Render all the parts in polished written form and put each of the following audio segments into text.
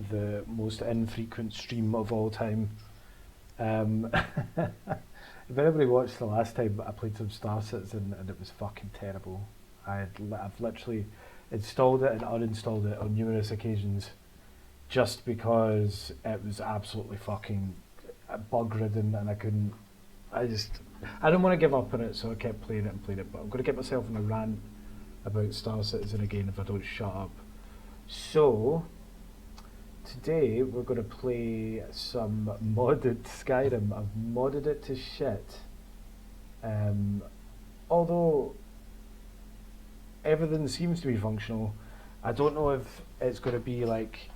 the most infrequent stream of all time. If anybody watched the last time I played some Star Citizen, and it was fucking terrible. I've literally installed it and uninstalled it on numerous occasions just because it was absolutely fucking bug ridden, and I didn't want to give up on it, so I kept playing it, but I'm going to get myself in a rant about Star Citizen again if I don't shut up. So today we're going to play some modded Skyrim. I've modded it to shit. Although everything seems to be functional, I don't know if it's going to be like,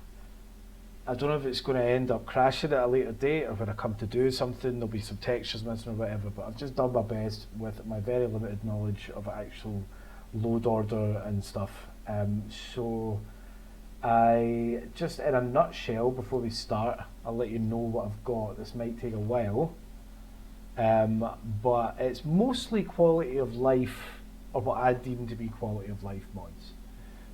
I don't know if it's going to end up crashing at a later date, or when I come to do something there'll be some textures missing or whatever, but I've just done my best with my very limited knowledge of actual load order and stuff. So I just, in a nutshell, before we start, I'll let you know what I've got. This might take a while, but it's mostly quality of life, or what I deem to be quality of life mods.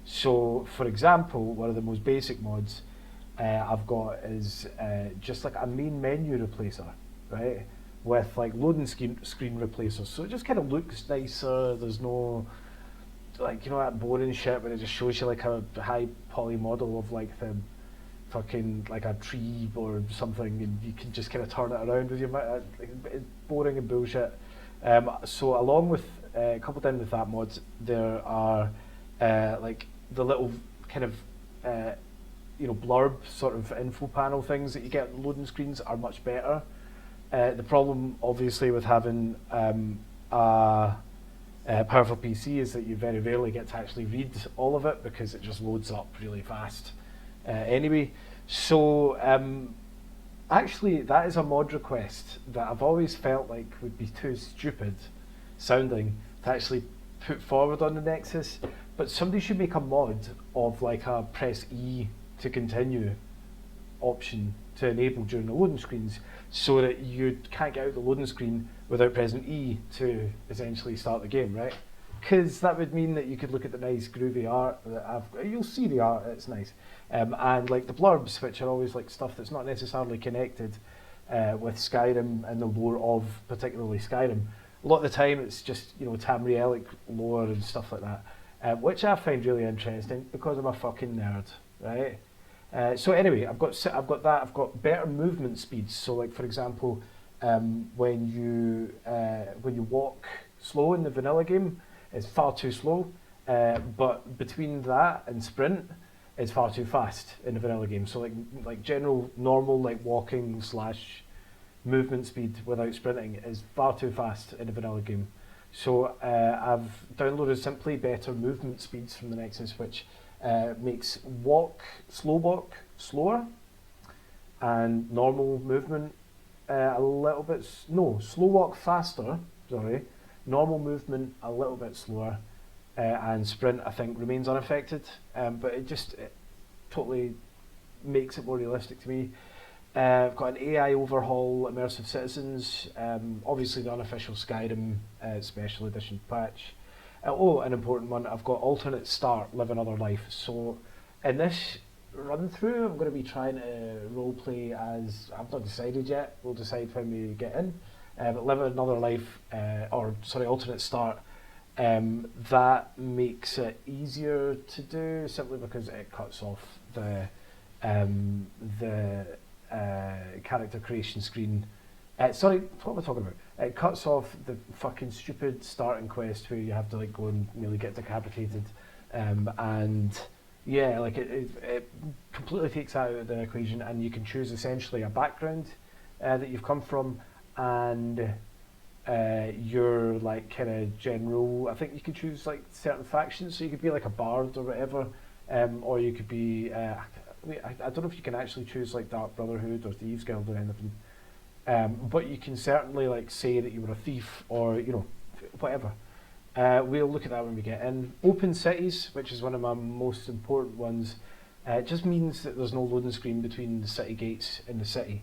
So for example, one of the most basic mods I've got is just like a main menu replacer, right? With like loading screen replacers. So it just kind of looks nicer. There's no, like, you know, that boring shit where it just shows you like a high poly model of like the fucking, like a tree or something, and you can just kind of turn it around with your mouse. It's boring and bullshit. So along with, coupled in with that mod, there are like the little kind of you know, blurb sort of info panel things that you get on loading screens are much better. The problem obviously with having a powerful PC is that you very rarely get to actually read all of it because it just loads up really fast anyway. So actually that is a mod request that I've always felt like would be too stupid sounding to actually put forward on the Nexus, but somebody should make a mod of like a press E to continue option to enable during the loading screens, so that you can't get out the loading screen without pressing E to essentially start the game, right? Because that would mean that you could look at the nice groovy art that you'll see the art, it's nice, and like the blurbs, which are always like stuff that's not necessarily connected with Skyrim and the lore of particularly Skyrim. A lot of the time it's just, you know, Tamrielic lore and stuff like that, which I find really interesting because I'm a fucking nerd, right? So anyway, I've got that. I've got better movement speeds. So like, for example, when you walk slow in the vanilla game, it's far too slow. But between that and sprint, it's far too fast in the vanilla game. So like general normal like walking / movement speed without sprinting is far too fast in the vanilla game. So I've downloaded simply better movement speeds from the Nexus, which makes slow walk slower, and normal movement slow walk faster, sorry, normal movement a little bit slower, and sprint I think remains unaffected, but it totally makes it more realistic to me. I've got an AI overhaul, immersive citizens, obviously the unofficial Skyrim special edition patch. An important one, I've got alternate start, live another life. So in this run through, I'm going to be trying to roleplay as, I've not decided yet, we'll decide when we get in, but live another life, alternate start. That makes it easier to do simply because it cuts off the character creation screen. What am I talking about? It cuts off the fucking stupid starting quest where you have to like go and nearly get decapitated, and yeah, like it completely takes that out of the equation, and you can choose essentially a background that you've come from, and your like kind of general. I think you could choose like certain factions, so you could be like a bard or whatever, or you could be. I don't know if you can actually choose like Dark Brotherhood or Thieves Guild or anything. But you can certainly like say that you were a thief or, you know, whatever. We'll look at that when we get in. Open cities, which is one of my most important ones, it just means that there's no loading screen between the city gates in the city,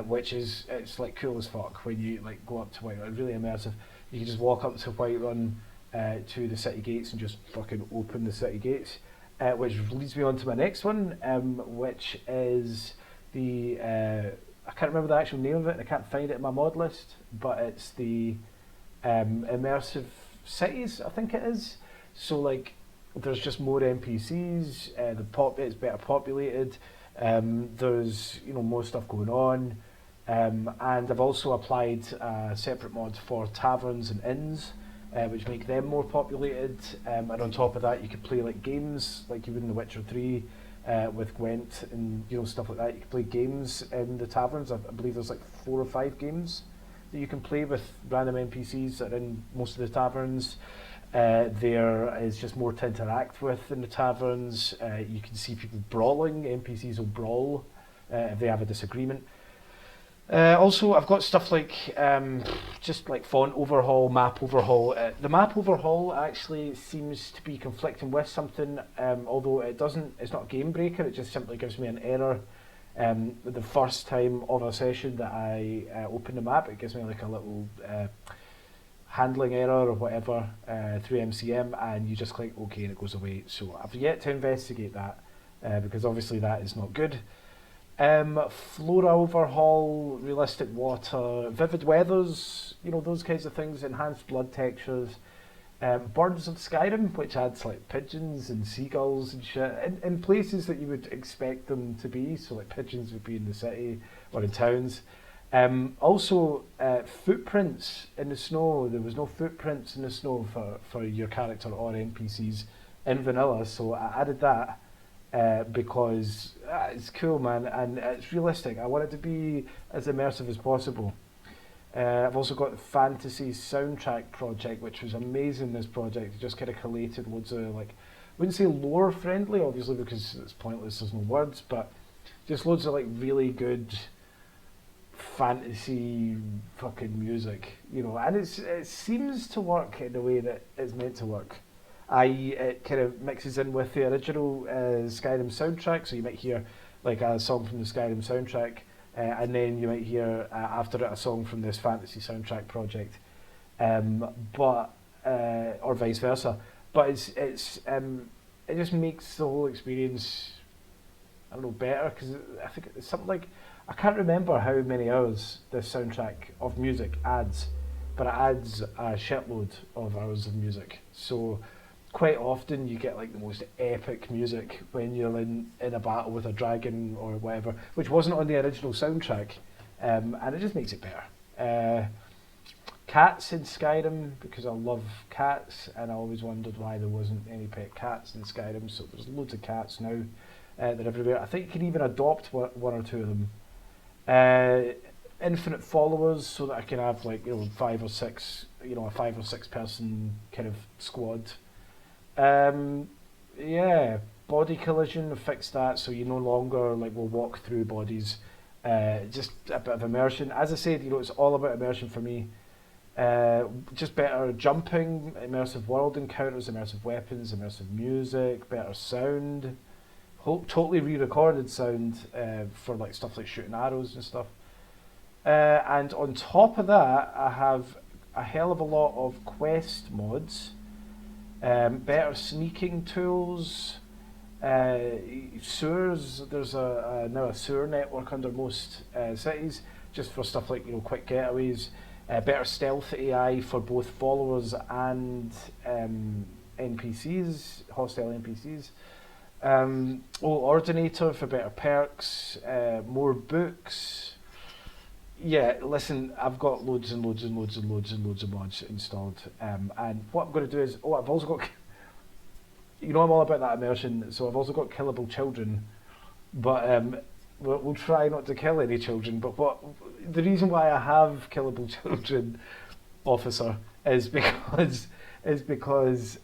which is, it's like cool as fuck when you like go up to Whiterun, really immersive. You can just walk up to Whiterun to the city gates and just fucking open the city gates. which leads me on to my next one, which is the I can't remember the actual name of it, and I can't find it in my mod list, but it's the immersive cities, I think it is. So like, there's just more NPCs. It's better populated. There's more stuff going on, and I've also applied a separate mod for taverns and inns, which make them more populated. And on top of that, you could play like games like you would in The Witcher 3. With Gwent and stuff like that. You can play games in the taverns. I believe there's like 4 or 5 games that you can play with random NPCs that are in most of the taverns. There is just more to interact with in the taverns. You can see people brawling. NPCs will brawl if they have a disagreement. Also, I've got stuff like just like font overhaul, map overhaul. The map overhaul actually seems to be conflicting with something, although it doesn't. It's not a game breaker. It just simply gives me an error. The first time of a session that I open the map, it gives me like a little handling error or whatever through MCM, and you just click OK and it goes away. So I've yet to investigate that because obviously that is not good. Flora overhaul, realistic water, vivid weathers, those kinds of things, enhanced blood textures, birds of Skyrim, which adds like pigeons and seagulls and shit in places that you would expect them to be. So like pigeons would be in the city or in towns. Also, footprints in the snow. There was no footprints in the snow for your character or NPCs in vanilla, so I added that. Because it's cool, man, and it's realistic. I want it to be as immersive as possible. I've also got the fantasy soundtrack project, which was amazing. This project, it just kind of collated loads of like, I wouldn't say lore friendly, obviously, because it's pointless. There's no words, but just loads of like really good fantasy fucking music, and it seems to work in the way that it's meant to work. It kind of mixes in with the original Skyrim soundtrack, so you might hear like a song from the Skyrim soundtrack, and then you might hear after it a song from this fantasy soundtrack project, or vice versa. But it just makes the whole experience, I don't know, better, because I think it's something like, I can't remember how many hours this soundtrack of music adds, but it adds a shitload of hours of music. So quite often you get like the most epic music when you're in a battle with a dragon or whatever, which wasn't on the original soundtrack, and it just makes it better. Cats in Skyrim, because I love cats, and I always wondered why there wasn't any pet cats in Skyrim, so there's loads of cats now. They're everywhere. I think you can even adopt one or two of them. Infinite followers, so that I can have like 5 or 6, a 5 or 6 person kind of squad. Body collision, fix that so you no longer like will walk through bodies. Just a bit of immersion. As I said, it's all about immersion for me. Just better jumping, immersive world encounters, immersive weapons, immersive music, better sound. Totally re-recorded sound for like stuff like shooting arrows and stuff. And on top of that, I have a hell of a lot of quest mods. Better sneaking tools, sewers. There's now a sewer network under most cities, just for stuff like quick getaways. Better stealth AI for both followers and NPCs, hostile NPCs. Ordinator for better perks. More books. Yeah, listen, I've got loads and loads and loads and loads and loads of mods installed, and what I'm going to do is, I've also got, I'm all about that immersion, so I've also got killable children, but we'll try not to kill any children, but the reason why I have killable children, officer, is because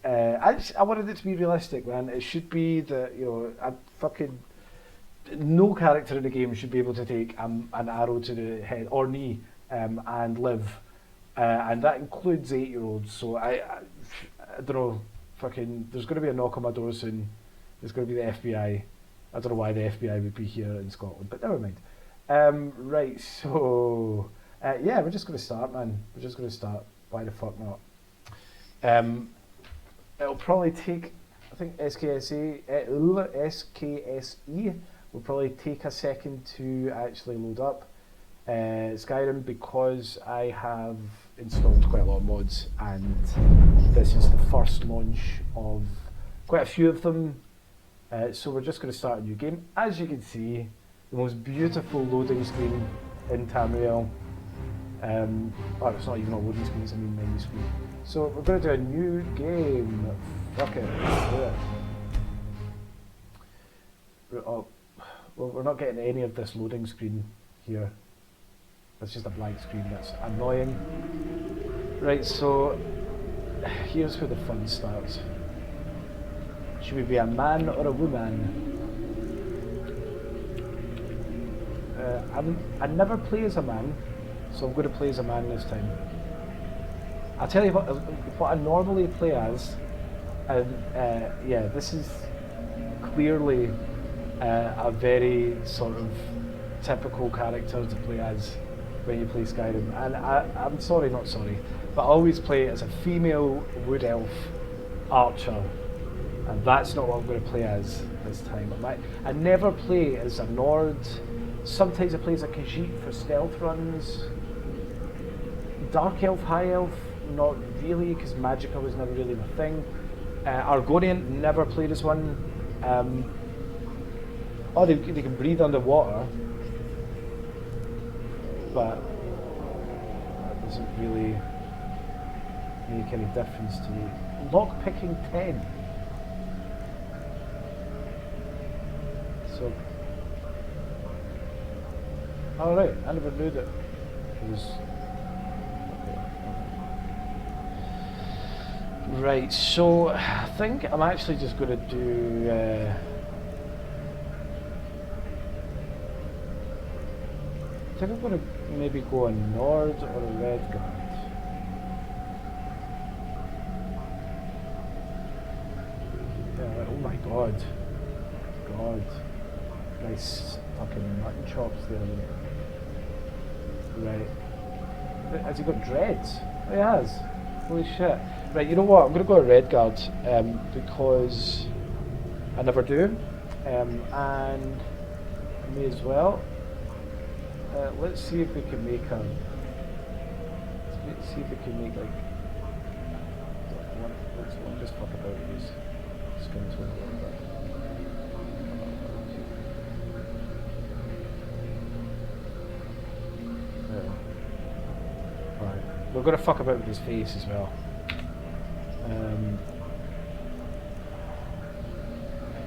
I wanted it to be realistic, man. It should be that, no character in the game should be able to take an arrow to the head or knee and live, and that includes 8-year-olds. So I don't know. There's going to be a knock on my door soon. There's going to be the FBI. I don't know why the FBI would be here in Scotland, but never mind. Right. So we're just going to start, man. We're just going to start. Why the fuck not? It'll probably take. I think SKSE will probably take a second to actually load up Skyrim, because I have installed quite a lot of mods, and this is the first launch of quite a few of them. So we're just going to start a new game. As you can see, the most beautiful loading screen in Tamriel. Oh, it's not even a loading screen, it's a main menu screen. So we're going to do a new game. Fuck it, let's do it. Oh, well, we're not getting any of this loading screen here. That's just a blank screen, that's annoying. Right, so here's where the fun starts. Should we be a man or a woman? I never play as a man, so I'm going to play as a man this time. I'll tell you what I normally play as, and yeah, this is clearly a very sort of typical character to play as when you play Skyrim. And I'm sorry, not sorry, but I always play as a female wood elf archer, and that's not what I'm going to play as this time. I never play as a Nord. Sometimes I play as a Khajiit for stealth runs. Dark elf, high elf, not really, because magicka was never really my thing. Argonian, never played as one. Oh, they can breathe underwater, but that doesn't really make any difference to me. Lockpicking 10. So, alright, I never knew that it was. Okay. Right, so I think I'm actually just going to do. I think I'm going to maybe go a Nord or a Redguard. Yeah, oh my god. God. Nice fucking mutton chops there. Right. Has he got dreads? Oh, he has. Holy shit. Right, you know what? I'm going to go a Redguard because I never do. And me as well. Let's see if we can make a. Let's see if we can make like. Let's just fuck about with these skins a little bit. Yeah. Right. We're gonna fuck about with his face as well.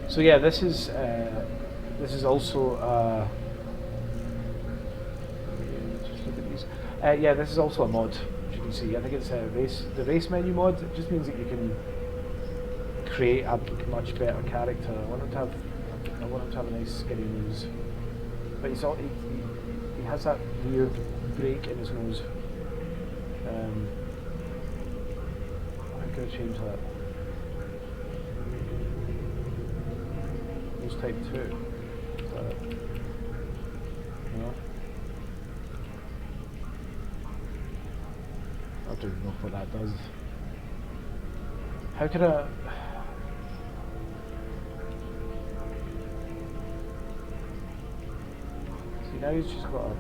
So yeah, this is also. Yeah, this is also a mod, as you can see. I think it's the race menu mod. It just means that you can create a much better character. I want him to have a nice skinny nose, but he has that weird break in his nose. I'm going to change that. Nose type 2. Is that it? No. I don't even know what that does. How could I... See, now he's just got a...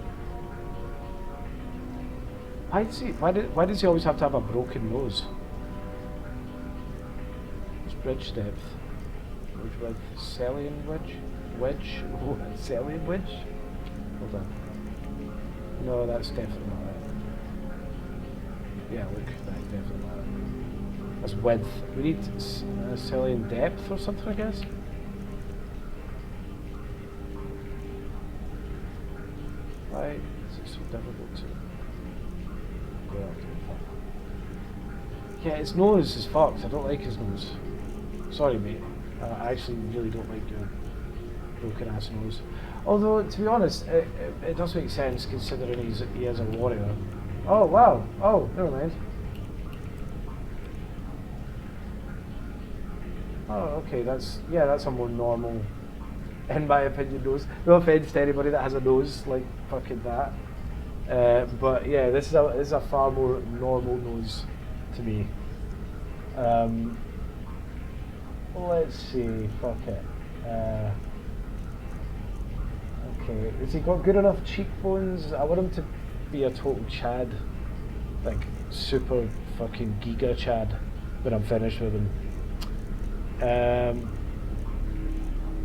Why does he always have to have a broken nose? It's bridge depth. Bridge width. Sellian wedge? Wedge? Oh, Sellian wedge? Hold on. No, that's definitely not it. Yeah, look, that's definitely not it. That's width. We need Sellian depth or something, I guess? Why is it so difficult to go up to the fuck? Yeah, his nose is fucked. I don't like his nose. Sorry, mate. I actually really don't like your broken ass nose. Although, to be honest, it does make sense considering he is a warrior. Oh, wow. Oh, never mind. Oh, okay, that's a more normal, in my opinion, nose. No offense to anybody that has a nose like fucking that. But yeah, this is a far more normal nose to me. let's see, fuck it. Okay, has he got good enough cheekbones? I want him to be a total Chad. Like, super fucking giga Chad when I'm finished with him.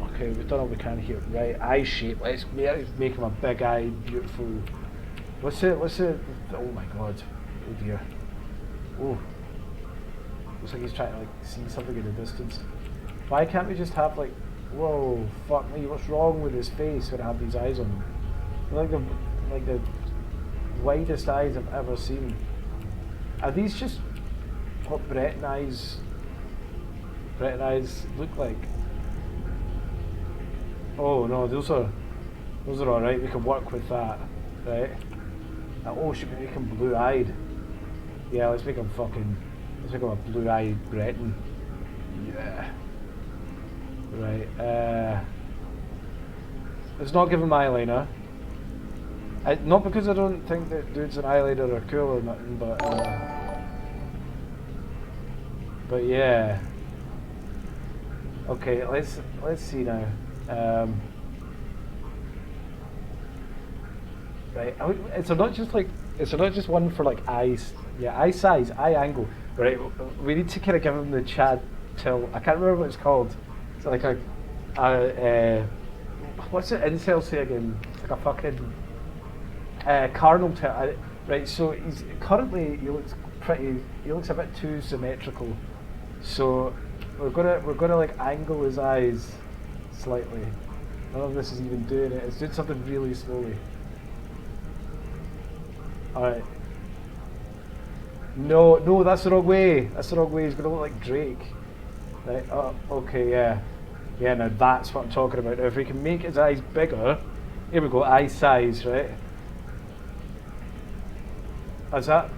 Okay, we've done all we can here. Right, eye shape. Let's make him a big eye, beautiful. What's it? Oh my god. Oh dear. Oh. Looks like he's trying to like see something in the distance. Why can't we just have like, whoa, fuck me, what's wrong with his face when I have these eyes on him? Like the widest eyes I've ever seen. Are these just what Breton eyes look like? Oh no, those are alright, we can work with that, right? Oh, should we make him blue-eyed? Yeah, let's make him a blue-eyed Breton. Yeah. Right, let's not give him eyeliner. Not because I don't think that dudes in eyeliner are cool or nothing, but yeah. Okay, let's see now. Right, it's not just one for like eyes. Yeah, eye size, eye angle. Right, we need to kind of give him the Chad tilt. I can't remember what it's called. It's like what's it incel say again? It's like a fucking cardinal tilt. Right, so he's currently he looks a bit too symmetrical. So we're gonna like angle his eyes slightly. None of this is even doing it. It's doing something really slowly. Alright. No, that's the wrong way. That's the wrong way. He's gonna look like Drake. Right, oh, okay, yeah. Yeah, now that's what I'm talking about. Now if we can make his eyes bigger, here we go, eye size, right? Is that?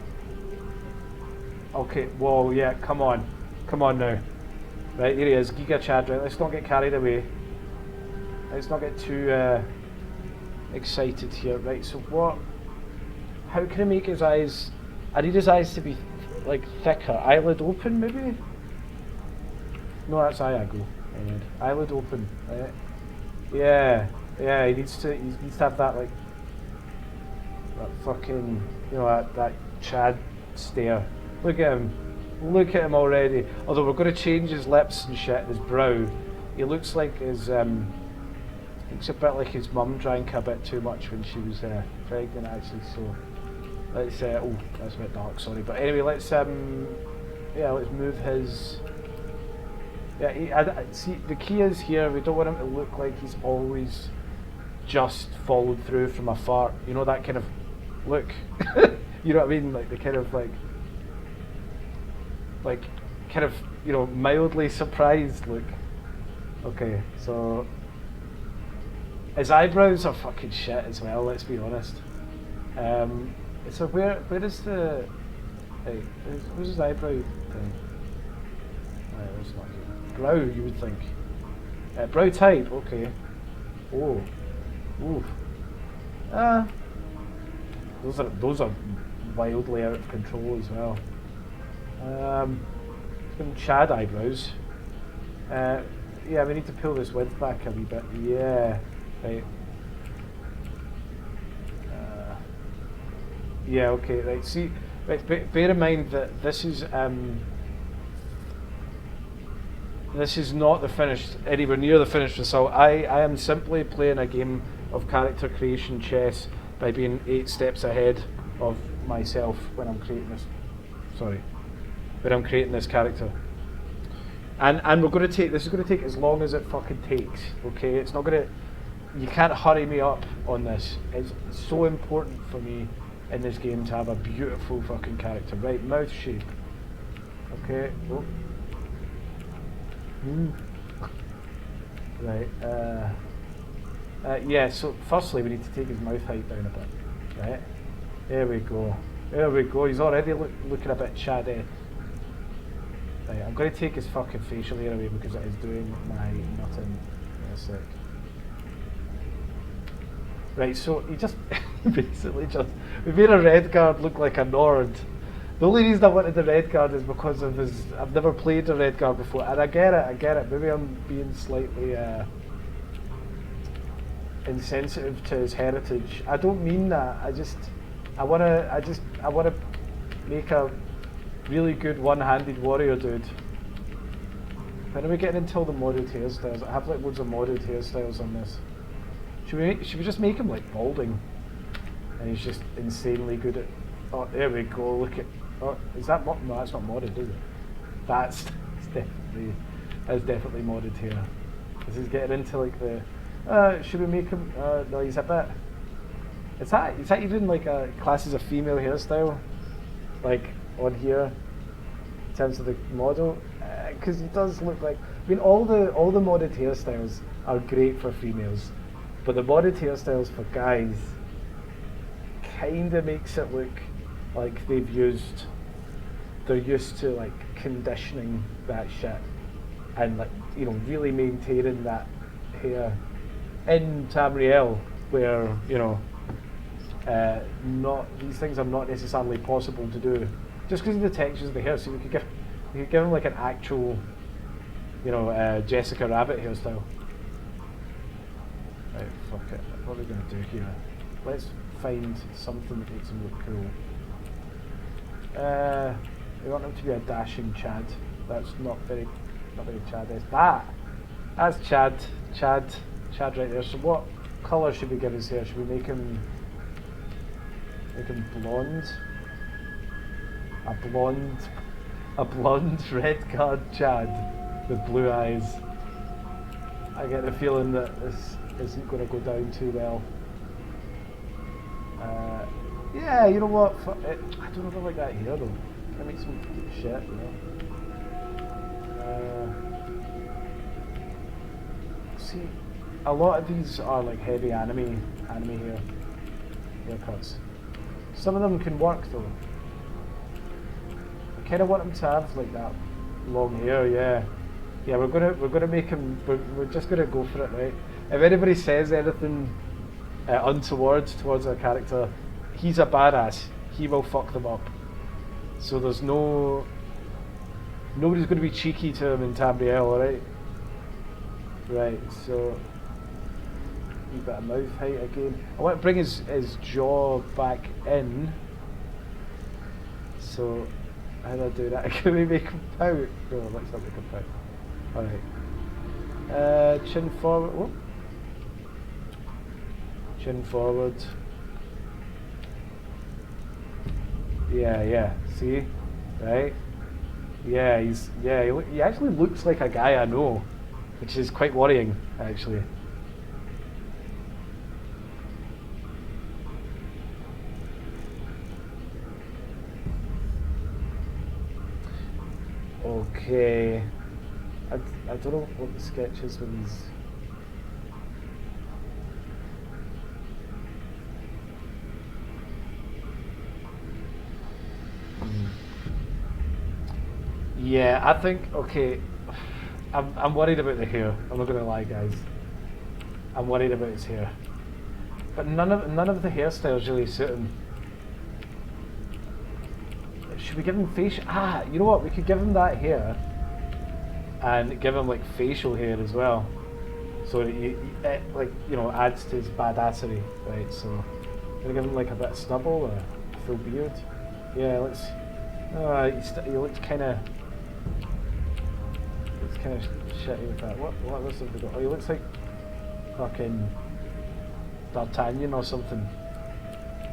Okay, whoa, yeah, come on now. Right, here he is, Giga Chad, right, let's not get carried away. Let's not get too excited here, right, so how can I make his eyes, I need his eyes to be like thicker, eyelid open maybe? No, that's eye angle, eyelid open, right? Yeah, he needs to have that like, that fucking, you know, that Chad stare. Look at him already. Although we're going to change his lips and shit, his brow. He looks like looks a bit like his mum drank a bit too much when she was pregnant actually, so let's, oh, that's a bit dark, sorry. But anyway, let's move his, see, the key is here, we don't want him to look like he's always just followed through from a fart. You know, that kind of look. You know what I mean? Like the kind of kind of, you know, mildly surprised look. Okay, so his eyebrows are fucking shit as well, let's be honest. So where is the, hey, where's his eyebrow thing? Right, that's not good. Brow, you would think. Brow type, okay. Oh, ooh. Those are wildly out of control as well. Some Chad eyebrows. Yeah, we need to pull this width back a wee bit. Yeah, right. Yeah, okay, right. See, right, bear in mind that this is not the finished, anywhere near the finished result. I am simply playing a game of character creation chess by being 8 steps ahead of myself when I'm creating this. Sorry. When I'm creating this character. And we're going to take, this is going to take as long as it fucking takes, okay? It's not going to, you can't hurry me up on this. It's so important for me in this game to have a beautiful fucking character. Right, mouth shape. Okay, oh. Right, yeah, so firstly we need to take his mouth height down a bit, right? There we go, he's already looking a bit chatty. Right, I'm going to take his fucking facial hair away because it is doing my nothing in a sec. Right, so he just basically we made a Redguard look like a Nord, The only reason I wanted the Redguard is because of his. I've never played a Redguard before, and I get it. Maybe I'm being slightly insensitive to his heritage. I don't mean that. I wanna make a really good one-handed warrior dude. When are we getting into all the modded hairstyles? I have like loads of modded hairstyles on this. Should we just make him like balding? And he's just insanely good at. Oh, there we go. Look at. Oh, is that no? That's not modded, is it? That's definitely modded hair. This is getting into like the. Should we make him? No, he's a bit. Is that even like a class as a female hairstyle? Like on here, in terms of the model, because he does look like. I mean, all the modded hairstyles are great for females, but the modded hairstyles for guys kind of makes it look like they're used to like conditioning that shit and like, you know, really maintaining that hair in Tamriel, where, you know, these things are not necessarily possible to do just because of the textures of the hair. So we could give them like an actual, you know, Jessica Rabbit hairstyle. Right, fuck it. What are we gonna do here? Let's find something that makes him look cool. We want him to be a dashing Chad. That's not very Chad-esque. That's Chad right there. So what colour should we give his hair? Should we make him blonde? A blonde Redguard Chad with blue eyes. I get the feeling that this isn't going to go down too well. Yeah, you know what? I don't know if I like that hair though. Can I make some shit, you know? See, a lot of these are like heavy anime haircuts. Some of them can work though. I kind of want him to have like that long hair. Yeah. We're gonna make him. We're just gonna go for it, right? If anybody says anything untoward towards our character, he's a badass. He will fuck them up. So there's nobody's going to be cheeky to him in Tamriel, alright? Right, so a bit of mouth height again. I want to bring his jaw back in. So how do I do that? Can we make him pout? No, let's not make him pout. Alright. Chin forward. Whoop. Chin forward. Yeah. See, right? Yeah, he actually looks like a guy I know, which is quite worrying, actually. Okay. I don't know what the sketch is with these. Yeah, I think, okay, I'm worried about the hair. I'm not gonna lie, guys. I'm worried about his hair, but none of the hairstyles really suit him. Should we give him facial? You know what? We could give him that hair, and give him like facial hair as well, so that it like, you know, adds to his badassery, right? So, gonna give him like a bit of stubble or a full beard. Yeah, let's. He looks kind of. Kind of shitty with that. What else have we got? Oh, he looks like fucking D'Artagnan or something.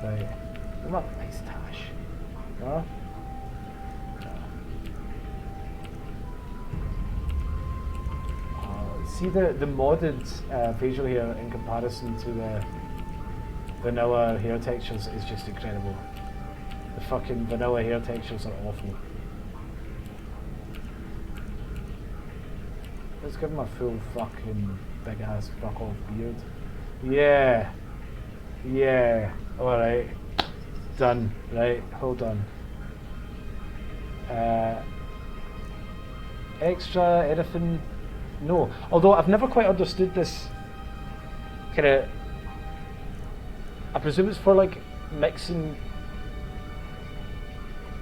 Right. Not a nice tash. No? See the modded facial hair in comparison to the vanilla hair textures is just incredible. The fucking vanilla hair textures are awful. Let's give him a full fucking big ass fuck off beard. Yeah. Alright. Done. Right, hold on. Extra, anything? No. Although I've never quite understood this kind of. I presume it's for like mixing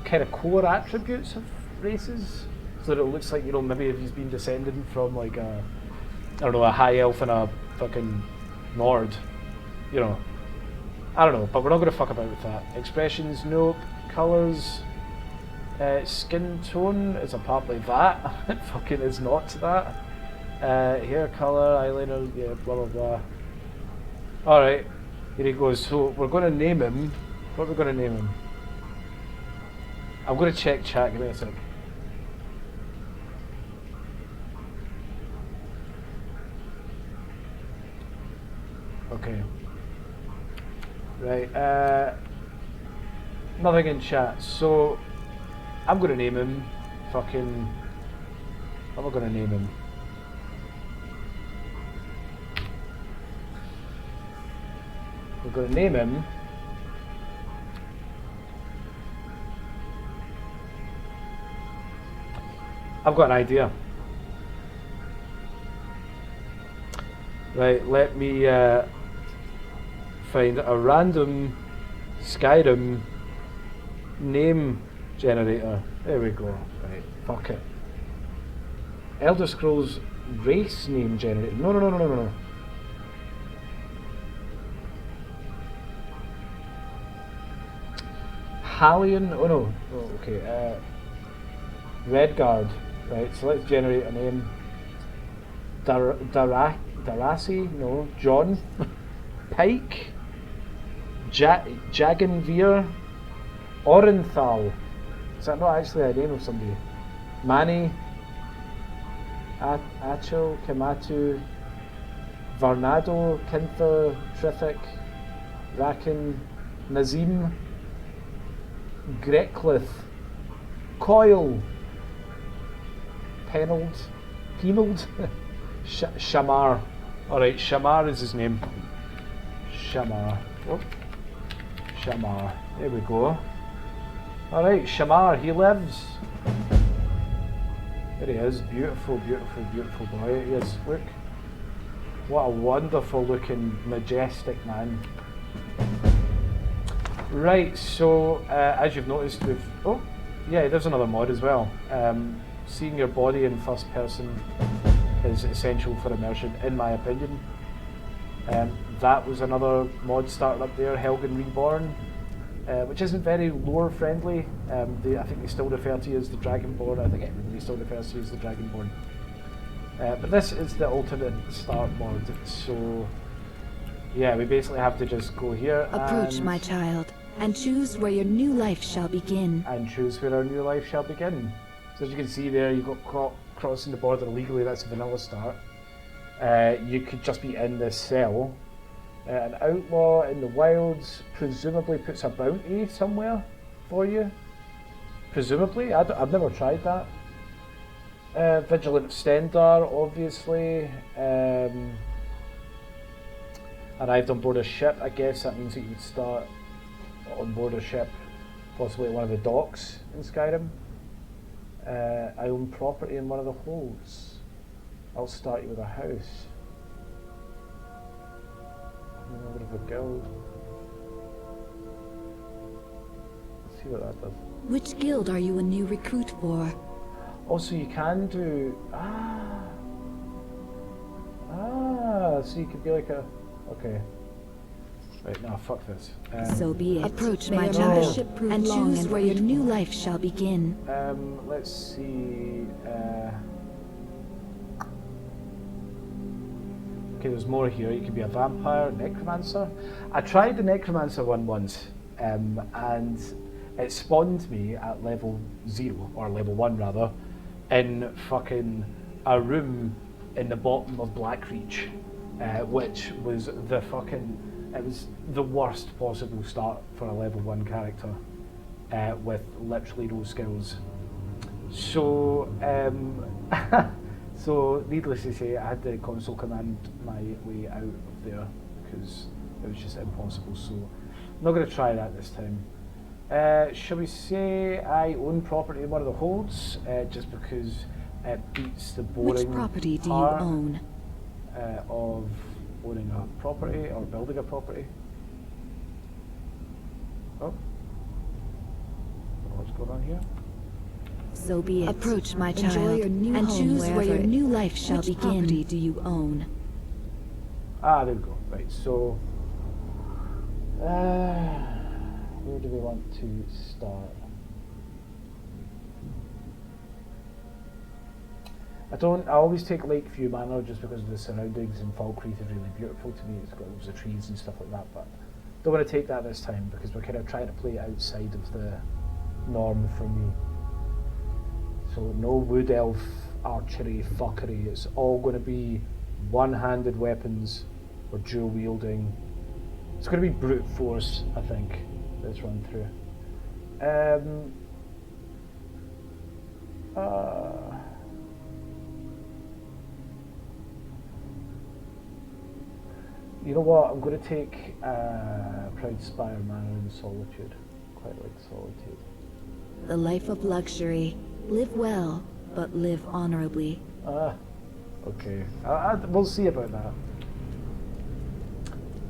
kind of core attributes of races, so that it looks like, you know, maybe if he's been descended from like a, I don't know, a high elf and a fucking Nord, you know. I don't know, but we're not going to fuck about with that. Expressions, nope. Colours, skin tone is apparently that. It fucking is not that. Hair colour, eyeliner, yeah, blah blah blah. Alright, here he goes. So we're going to name him. What are we going to name him? I'm going to check chat, give me a sec. Okay. Right, nothing in chat, so I'm going to name him fucking... What am I going to name him? We're going to name him... I've got an idea. Right, let me find a random Skyrim name generator. There we go. Right, fuck it. Elder Scrolls race name generator. No, no, no, no, no, no. Hallion. Oh no. Oh, okay. Redguard. Right. So let's generate a name. Darasi. No. John. Pike. Jaganvir. Orenthal. Is that not actually a name of somebody? Manny. Achil. Kamatu. Varnado. Kintha. Triffic. Rakin. Nazim. Grecklith. Coil. Penald. Shamar. Alright, Shamar is his name. Shamar. Oh. Shamar. There we go. Alright, Shamar, he lives. There he is. Beautiful, beautiful, beautiful boy. He is. Look. What a wonderful looking, majestic man. Right, so as you've noticed, we've... Oh, yeah, there's another mod as well. Seeing your body in first person is essential for immersion, in my opinion. That was another mod started up there, Helgen Reborn, which isn't very lore friendly. I think they still refer to you as the Dragonborn. I think everybody still refers to you as the Dragonborn. But this is the alternate start mod, so yeah, we basically have to just go here. Approach, my child, and choose where your new life shall begin. And choose where our new life shall begin. So as you can see there, you've got crossing the border illegally, that's a vanilla start. You could just be in this cell. An outlaw in the wilds presumably puts a bounty somewhere for you. Presumably, I've never tried that. Vigilant Stendar, obviously. Arrived on board a ship, I guess that means that you would start on board a ship, possibly at one of the docks in Skyrim. I own property in one of the holds. I'll start you with a house. I'm a member of a guild. Let's see what that does. Which guild are you a new recruit for? Also, you can do... so you could be like a... Okay. Right, now fuck this. So be it. Approach, my child, and choose where your new life shall begin. Let's see... Okay, there's more here. You can be a vampire, necromancer. I tried the necromancer one once, and it spawned me at level 0, or level 1 rather, in fucking a room in the bottom of Blackreach, which was the fucking... It was the worst possible start for a level 1 character, with literally no skills. So, so needless to say, I had to console command my way out of there because it was just impossible. So, I'm not going to try that this time. Shall we say I own property in one of the holds, just because it beats the boring Which property do you part own? Of owning a property or building a property. Oh. What's going on here? So be it. Approach, my child, Enjoy your new and home choose where your wherever new life shall Which begin. property do you own? Ah, there we go. Right, so where do we want to start? I always take Lakeview Manor just because of the surroundings, and Falkreath is really beautiful to me. It's got loads of trees and stuff like that, but don't want to take that this time because we're kind of trying to play outside of the norm for me. So no wood elf archery fuckery. It's all going to be one-handed weapons or dual wielding. It's going to be brute force, I think. Let's run through. You know what? I'm going to take Proud Spire Manor in Solitude. Quite like Solitude. The life of luxury. Live well, but live honorably. Okay. We'll see about that.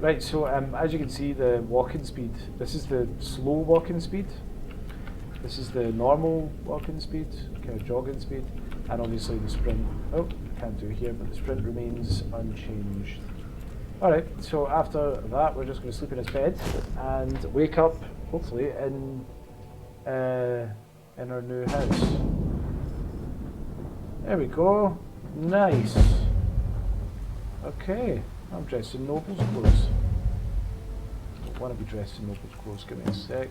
Right, so as you can see, the walking speed. This is the slow walking speed. This is the normal walking speed, kind of jogging speed, and obviously the sprint. Oh, can't do it here, but the sprint remains unchanged. Alright, so after that, we're just going to sleep in his bed and wake up, hopefully, in our new house. There we go. Nice. Okay, I'm dressed in noble's clothes. Don't want to be dressed in noble's clothes. Give me a sec.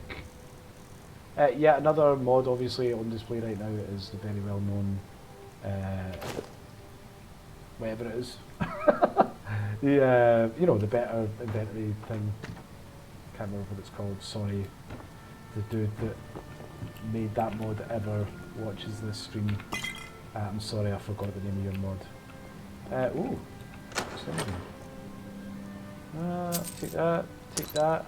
Yeah, another mod obviously on display right now is the very well known, whatever it is. The you know, the better inventory thing. Can't remember what it's called. Sorry, the dude that made that mod ever watches this stream. I'm sorry, I forgot the name of your mod. Ooh, take that. Take that.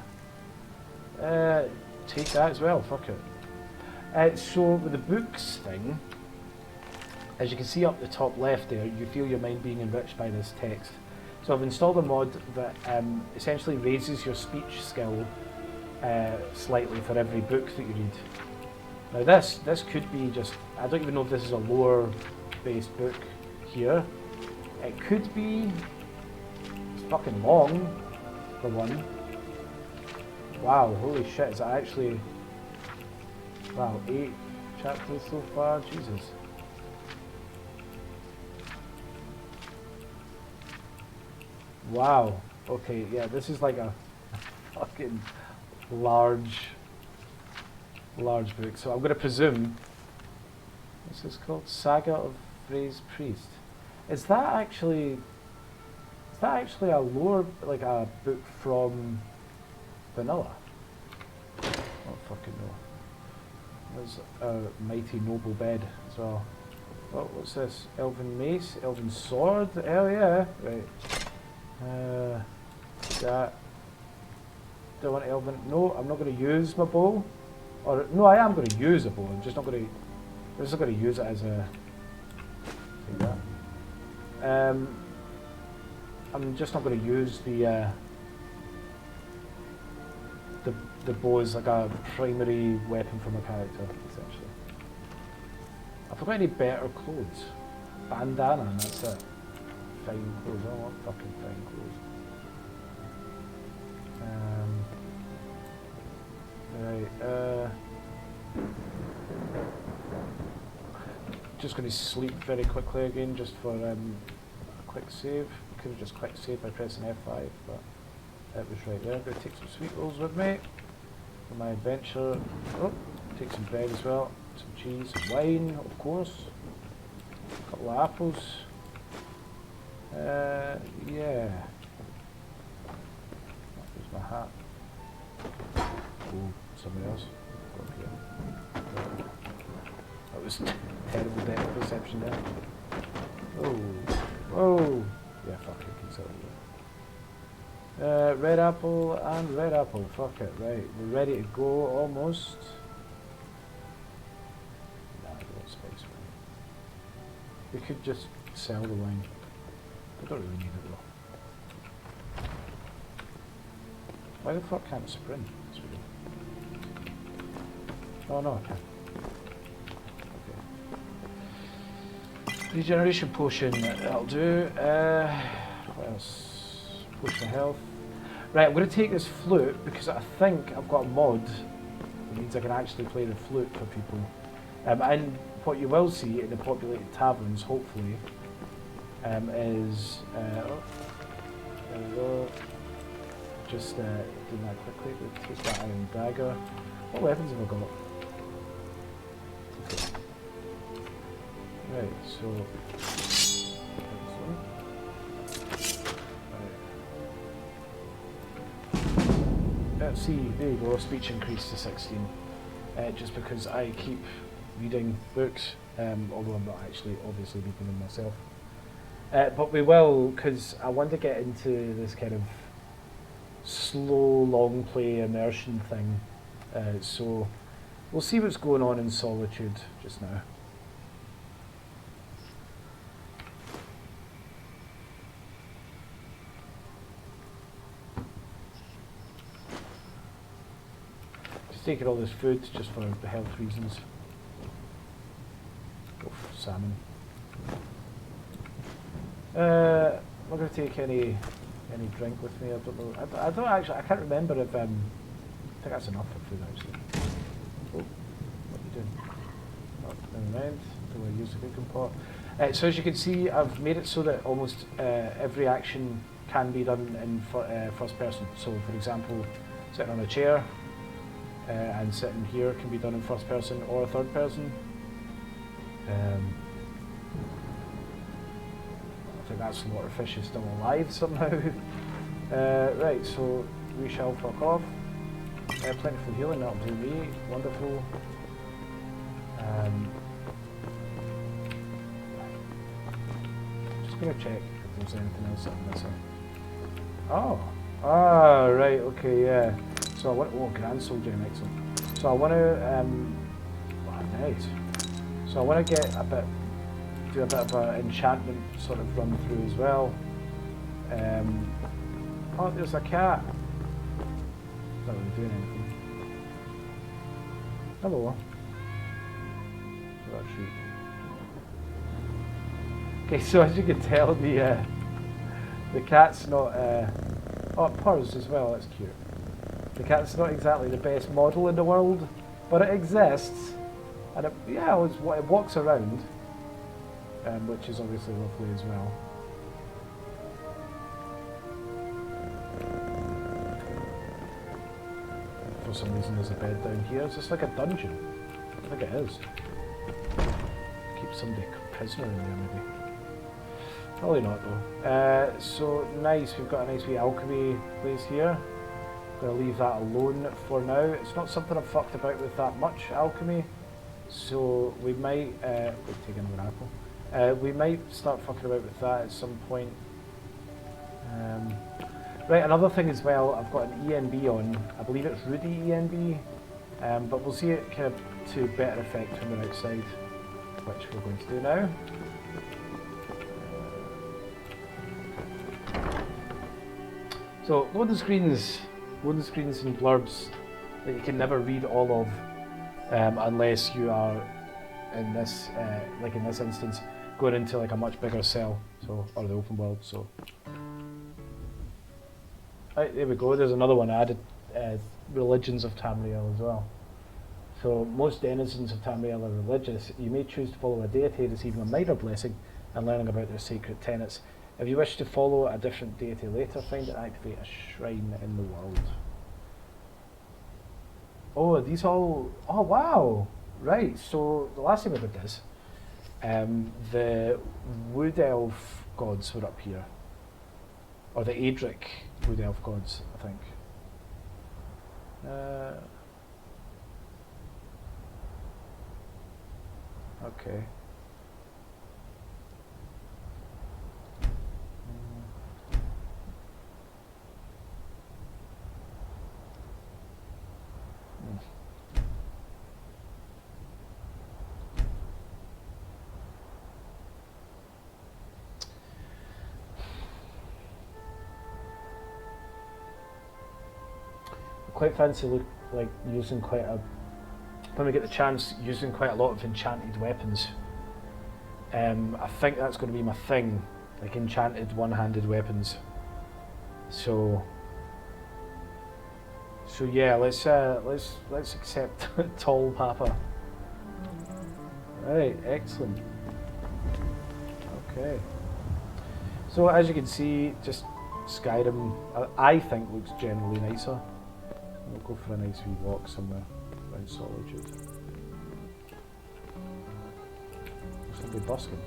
Take that as well. Fuck it. So with the books thing, as you can see up the top left there, you feel your mind being enriched by this text. So I've installed a mod that essentially raises your speech skill slightly for every book that you read. Now this could be just, I don't even know if this is a lore based book here. It could be, it's fucking long for one. Wow, holy shit, is that actually, wow, 8 chapters so far, Jesus. Wow. Okay, yeah, this is like a fucking large book. So I'm going to presume, what's this called? Saga of Frey's Priest. Is that actually a lore, like a book from vanilla? I don't fucking know. There's a mighty noble bed as well. Oh, what's this? Elven mace, elven sword. Hell yeah! Right. That. Do I want elven? No, I'm not going to use my bow. Or no, I am going to use a bow. I'm just not going to use it as a. Take that. I'm just not going to use the bow as like a primary weapon for my character, essentially. I forgot any better clothes. Bandana, and that's it. Fine clothes. I don't want fucking fine clothes. Right. Just going to sleep very quickly again, just for a quick save. Could have just quick saved by pressing F5, but it was right there. I'm going to take some sweet rolls with me for my adventure. Oh, take some bread as well, some cheese, some wine, of course. A couple of apples. Yeah. There's my hat. Oh, somebody else. Okay. That was terrible depth perception there. Oh. Oh. Yeah, fuck it, consider it. Red apple and red apple. Fuck it, right. We're ready to go almost. Nah, I don't spice wine. We could just sell the wine. I don't really need it though. Why the fuck can't I sprint? That's weird. Oh no, okay. Regeneration potion, that'll do. What else? Potion of health. Right, I'm going to take this flute because I think I've got a mod that means I can actually play the flute for people. And what you will see in the populated taverns, hopefully, is... oh, there we go. Just doing that quickly. We'll take that iron dagger. What weapons have I got? Okay. Right, so... Let's see, there you go, speech increased to 16. Just because I keep reading books, although I'm not actually obviously reading them myself. But we will, because I want to get into this kind of slow, long play immersion thing. So we'll see what's going on in Solitude just now. Taking all this food just for health reasons. Go for salmon. I'm not going to take any drink with me. I don't know. I don't actually. I can't remember if I think that's enough for food actually. Oh, what are you doing? Oh, never mind. Don't want to use the cooking pot. So as you can see, I've made it so that almost every action can be done in first person. So for example, sitting on a chair. And sitting here can be done in first person or third person. I think that's a lot of fish is still alive somehow. Right, so we shall fuck off. Plentiful healing, that'll do me. Wonderful. Just gonna check if there's anything else I'm missing. Oh, right, okay, yeah. So I want, oh, Grand Soldier, excellent. So I want to, oh, nice. So I want to get do a bit of an enchantment sort of run through as well. Oh, there's a cat. Not really doing anything. Hello. Oh, shoot. Okay, so as you can tell, the cat's not, oh, it purrs as well, that's cute. The cat's not exactly the best model in the world, but it exists, and it, yeah, it walks around, which is obviously lovely as well. For some reason there's a bed down here. Is this like a dungeon? I think it is. Keep somebody prisoner in there maybe. Probably not though. So nice, we've got a nice wee alchemy place here. Going to leave that alone for now. It's not something I've fucked about with that much, alchemy. So we might, we'll take another apple. We might start fucking about with that at some point. Right, another thing as well, I've got an ENB on. I believe it's Rudy ENB, but we'll see it kind of to better effect from the outside, which we're going to do now. So loading screens and blurbs that you can never read all of unless you are in this, like in this instance, going into like a much bigger cell, so or the open world. So, right, there we go. There's another one added: religions of Tamriel as well. So most denizens of Tamriel are religious. You may choose to follow a deity receiving a minor blessing and learning about their sacred tenets. If you wish to follow a different deity later, find and activate a shrine in the world. Oh, are these all... Oh, wow! Right, so the last time I did this, the wood elf gods were up here. Or the Adric wood elf gods, I think. Okay. Quite fancy, look like using quite a when we get the chance, using quite a lot of enchanted weapons. I think that's going to be my thing, like enchanted one-handed weapons. So yeah, let's accept Tall Papa. Right, excellent. Okay. So as you can see, just Skyrim, I think, looks generally nicer. We'll go for a nice wee walk somewhere around Solitude. Somebody busking.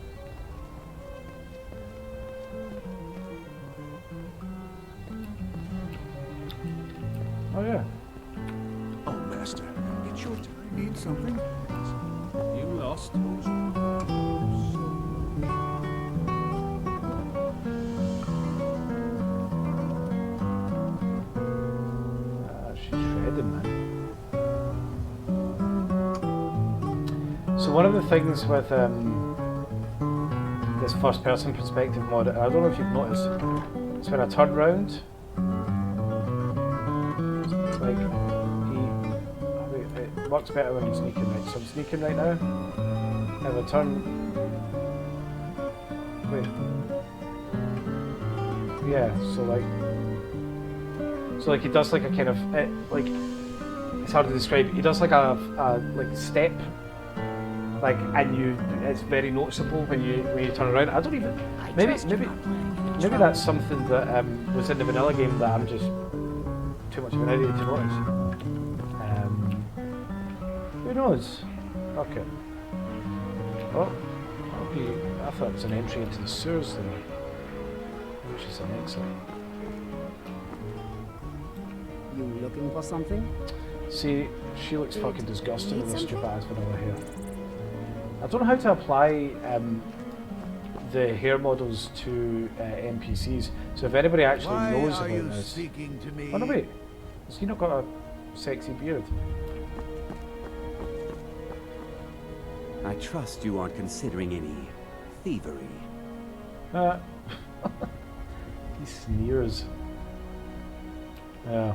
Oh yeah. Oh, Master, it's your time. Need something? You lost. She's shredding, man. So one of the things with this first-person perspective mod, I don't know if you've noticed, it's when I turn round, like it works better when I'm sneaking, right? So I'm sneaking right now. If I turn, wait, yeah. So like he does like a kind of like, it's hard to describe. He does like a like step, like, and it's very noticeable when you turn around. I don't even maybe that's something that was in the vanilla game that I'm just too much of an idiot to notice. Who knows? Okay. Oh, I thought it was an entry into the sewers there, which is an exit. You looking for something? See, she looks fucking disgusting with this stupid ass vanilla hair. I don't know how to apply the hair models to NPCs, so if anybody actually knows about this... Oh no wait, has he not got a sexy beard? I trust you aren't considering any thievery. He sneers. Yeah.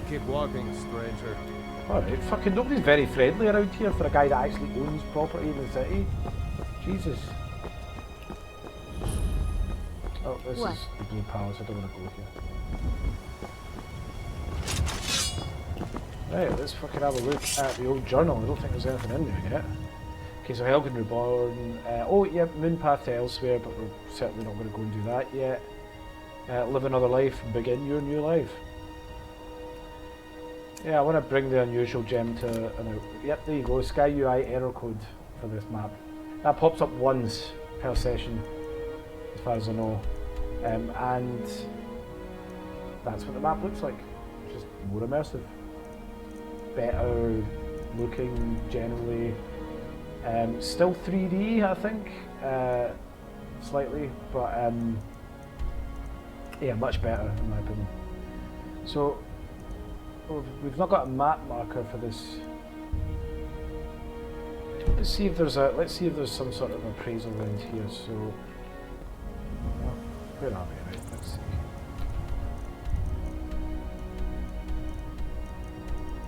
Keep walking, stranger. Alright, fucking nobody's very friendly around here for a guy that actually owns property in the city. Jesus. Oh, this is the Blue Palace, I don't want to go here. Right, let's fucking have a look at the old journal. I don't think there's anything in there yet. Okay, so Helgen Reborn. Oh, yeah, Moonpath to Elsewhere, but we're certainly not going to go and do that yet. Live another life and begin your new life. Yeah, I want to bring the unusual gem to... Yep, there you go. Sky UI error code for this map. That pops up once per session, as far as I know. And that's what the map looks like. Just more immersive. Better looking, generally. Still 3D, I think. Slightly, but yeah, much better in my opinion. So, we've not got a map marker for this. Let's see if there's some sort of appraisal around here. So, where are we? Right, let's see.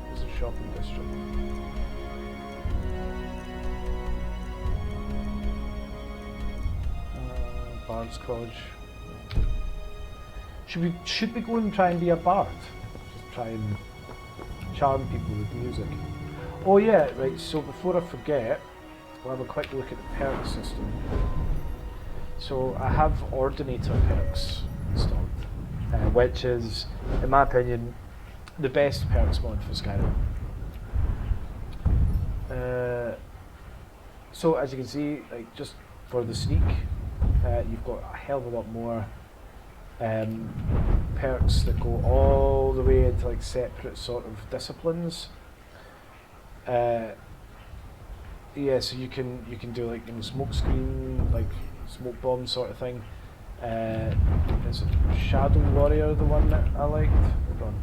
There's a shopping district. Bard's College. Should we go and try and be a bard? Just try and charm people with music. Oh yeah, right, so before I forget, we'll have a quick look at the perk system. So I have ordinator perks installed, which is, in my opinion, the best perks mod for Skyrim. So as you can see, like just for the sneak, you've got a hell of a lot more perks that go all the way into like separate sort of disciplines. Yeah, so you can do like smoke screen, like smoke bomb sort of thing. Is it Shadow Warrior the one that I liked? Hold on.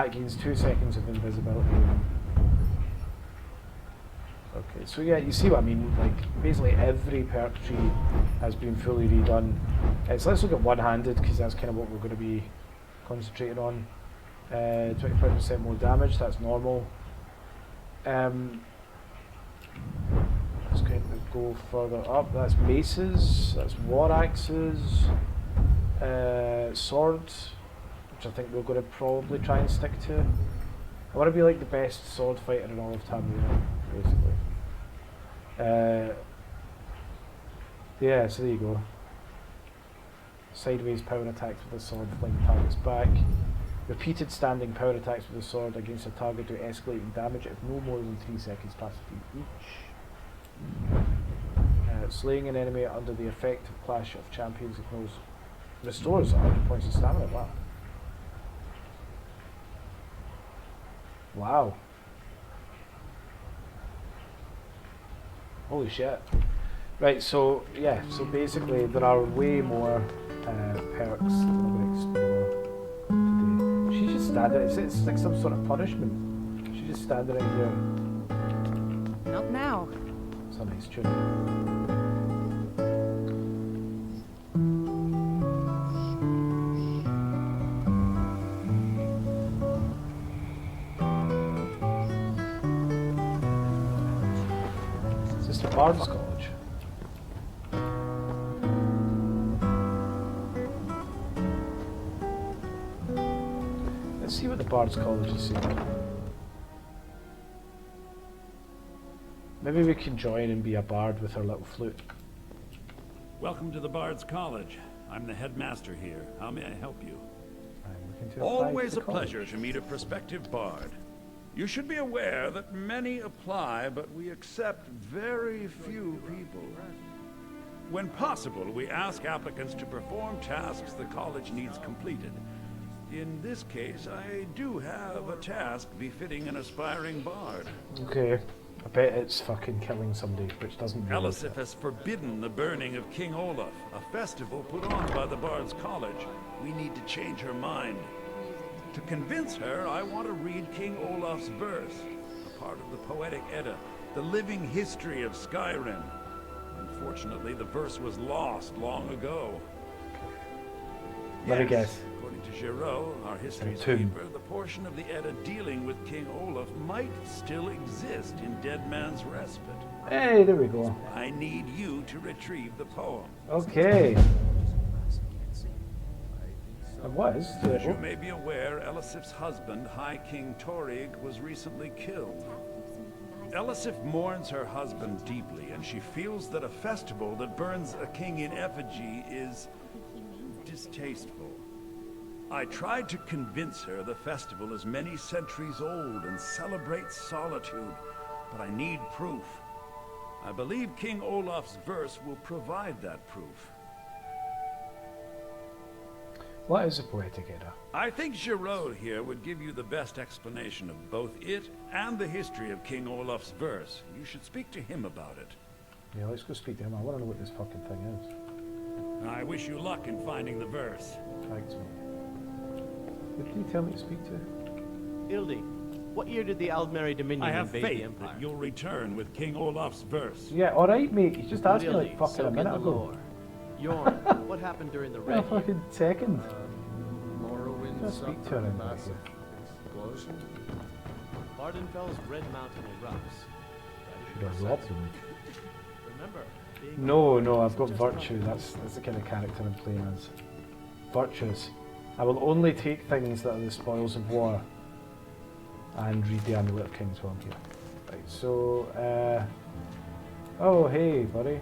It gains 2 seconds of invisibility. Okay, so yeah, you see what I mean, like basically every perk tree has been fully redone. So let's look at one-handed, because that's kind of what we're going to be concentrating on. 25% more damage, that's normal. Let's going to go further up. That's maces, that's war axes, swords, which I think we're going to probably try and stick to. I want to be like the best sword fighter in all of Tamriel, basically. Yeah, so there you go. Sideways power attacks with the sword, fling targets back. Repeated standing power attacks with the sword against a target do escalating damage if no more than 3 seconds pass between each. Slaying an enemy under the effect of Clash of Champions restores 100 points of stamina. Wow. Wow. Holy shit. Right, so yeah, so basically there are way more perks that I'm going to explore today. She's just standing, it's like some sort of punishment. She's just standing right here. Not now. It's a nice tune. Is this the Bard's College? Let's see what the Bard's College is saying. Maybe we can join and be a bard with our little flute. Welcome to the Bard's College. I'm the headmaster here. How may I help you? I'm looking to apply Always to the a college. pleasure to meet a prospective bard. You should be aware that many apply, but we accept very few people. When possible, we ask applicants to perform tasks the college needs completed. In this case, I do have a task befitting an aspiring bard. Okay, I bet it's fucking killing somebody, which doesn't really Elisif has forbidden the burning of King Olaf, a festival put on by the Bard's College. We need to change her mind. To convince her, I want to read King Olaf's verse, a part of the Poetic Edda, the living history of Skyrim. Unfortunately, the verse was lost long ago. Let me guess. According to Giraud, our history's tomb. keeper, the portion of the Edda dealing with King Olaf might still exist in Dead Man's Respite. Hey, there we go. I need you to retrieve the poem. Okay. It was. As you may be aware, Elisif's husband, High King Torig, was recently killed. Elisif mourns her husband deeply, and she feels that a festival that burns a king in effigy is distasteful. I tried to convince her the festival is many centuries old and celebrates solitude, but I need proof. I believe King Olaf's verse will provide that proof. What is a Poetic Edda? I think Giraud here would give you the best explanation of both it and the history of King Olaf's verse. You should speak to him about it. Yeah, let's go speak to him. I want to know what this fucking thing is. I wish you luck in finding the verse. Thanks, mate. Who did he tell me to speak to? Ildi, what year did the Aldmeri Dominion I have invade the faith Empire? that you'll return with King Olaf's verse. Yeah, alright, mate. You just asked me Ildi, like fucking soak a in minute the ago. lore. Yorn, what happened during the Yeah, Red Year? fucking second. Morrowind Just speak to her suffered a in massive explosion. Vardenfell's Red Mountain erupts. Remember, being No, I've got virtue. That's the kind of character I'm playing as. Virtuous. I will only take things that are the spoils of war and read the Amulet of Kings while I'm here. Right, so, oh, hey, buddy.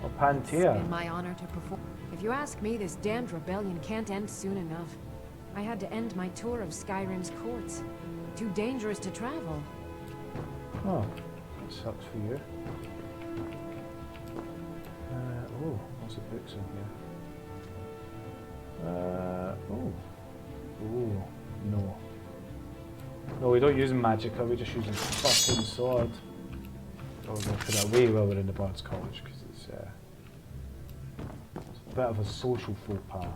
Oh, It's Pantea. been my honor to perform. If you ask me, this damned rebellion can't end soon enough. I had to end my tour of Skyrim's courts. Too dangerous to travel. Oh, that sucks for you. Oh, lots of books in here. Oh, no. No, we don't use magicka, we just use a fucking sword. Oh, we'll put that away while we're in the Bard's College, because it's a bit of a social faux pas.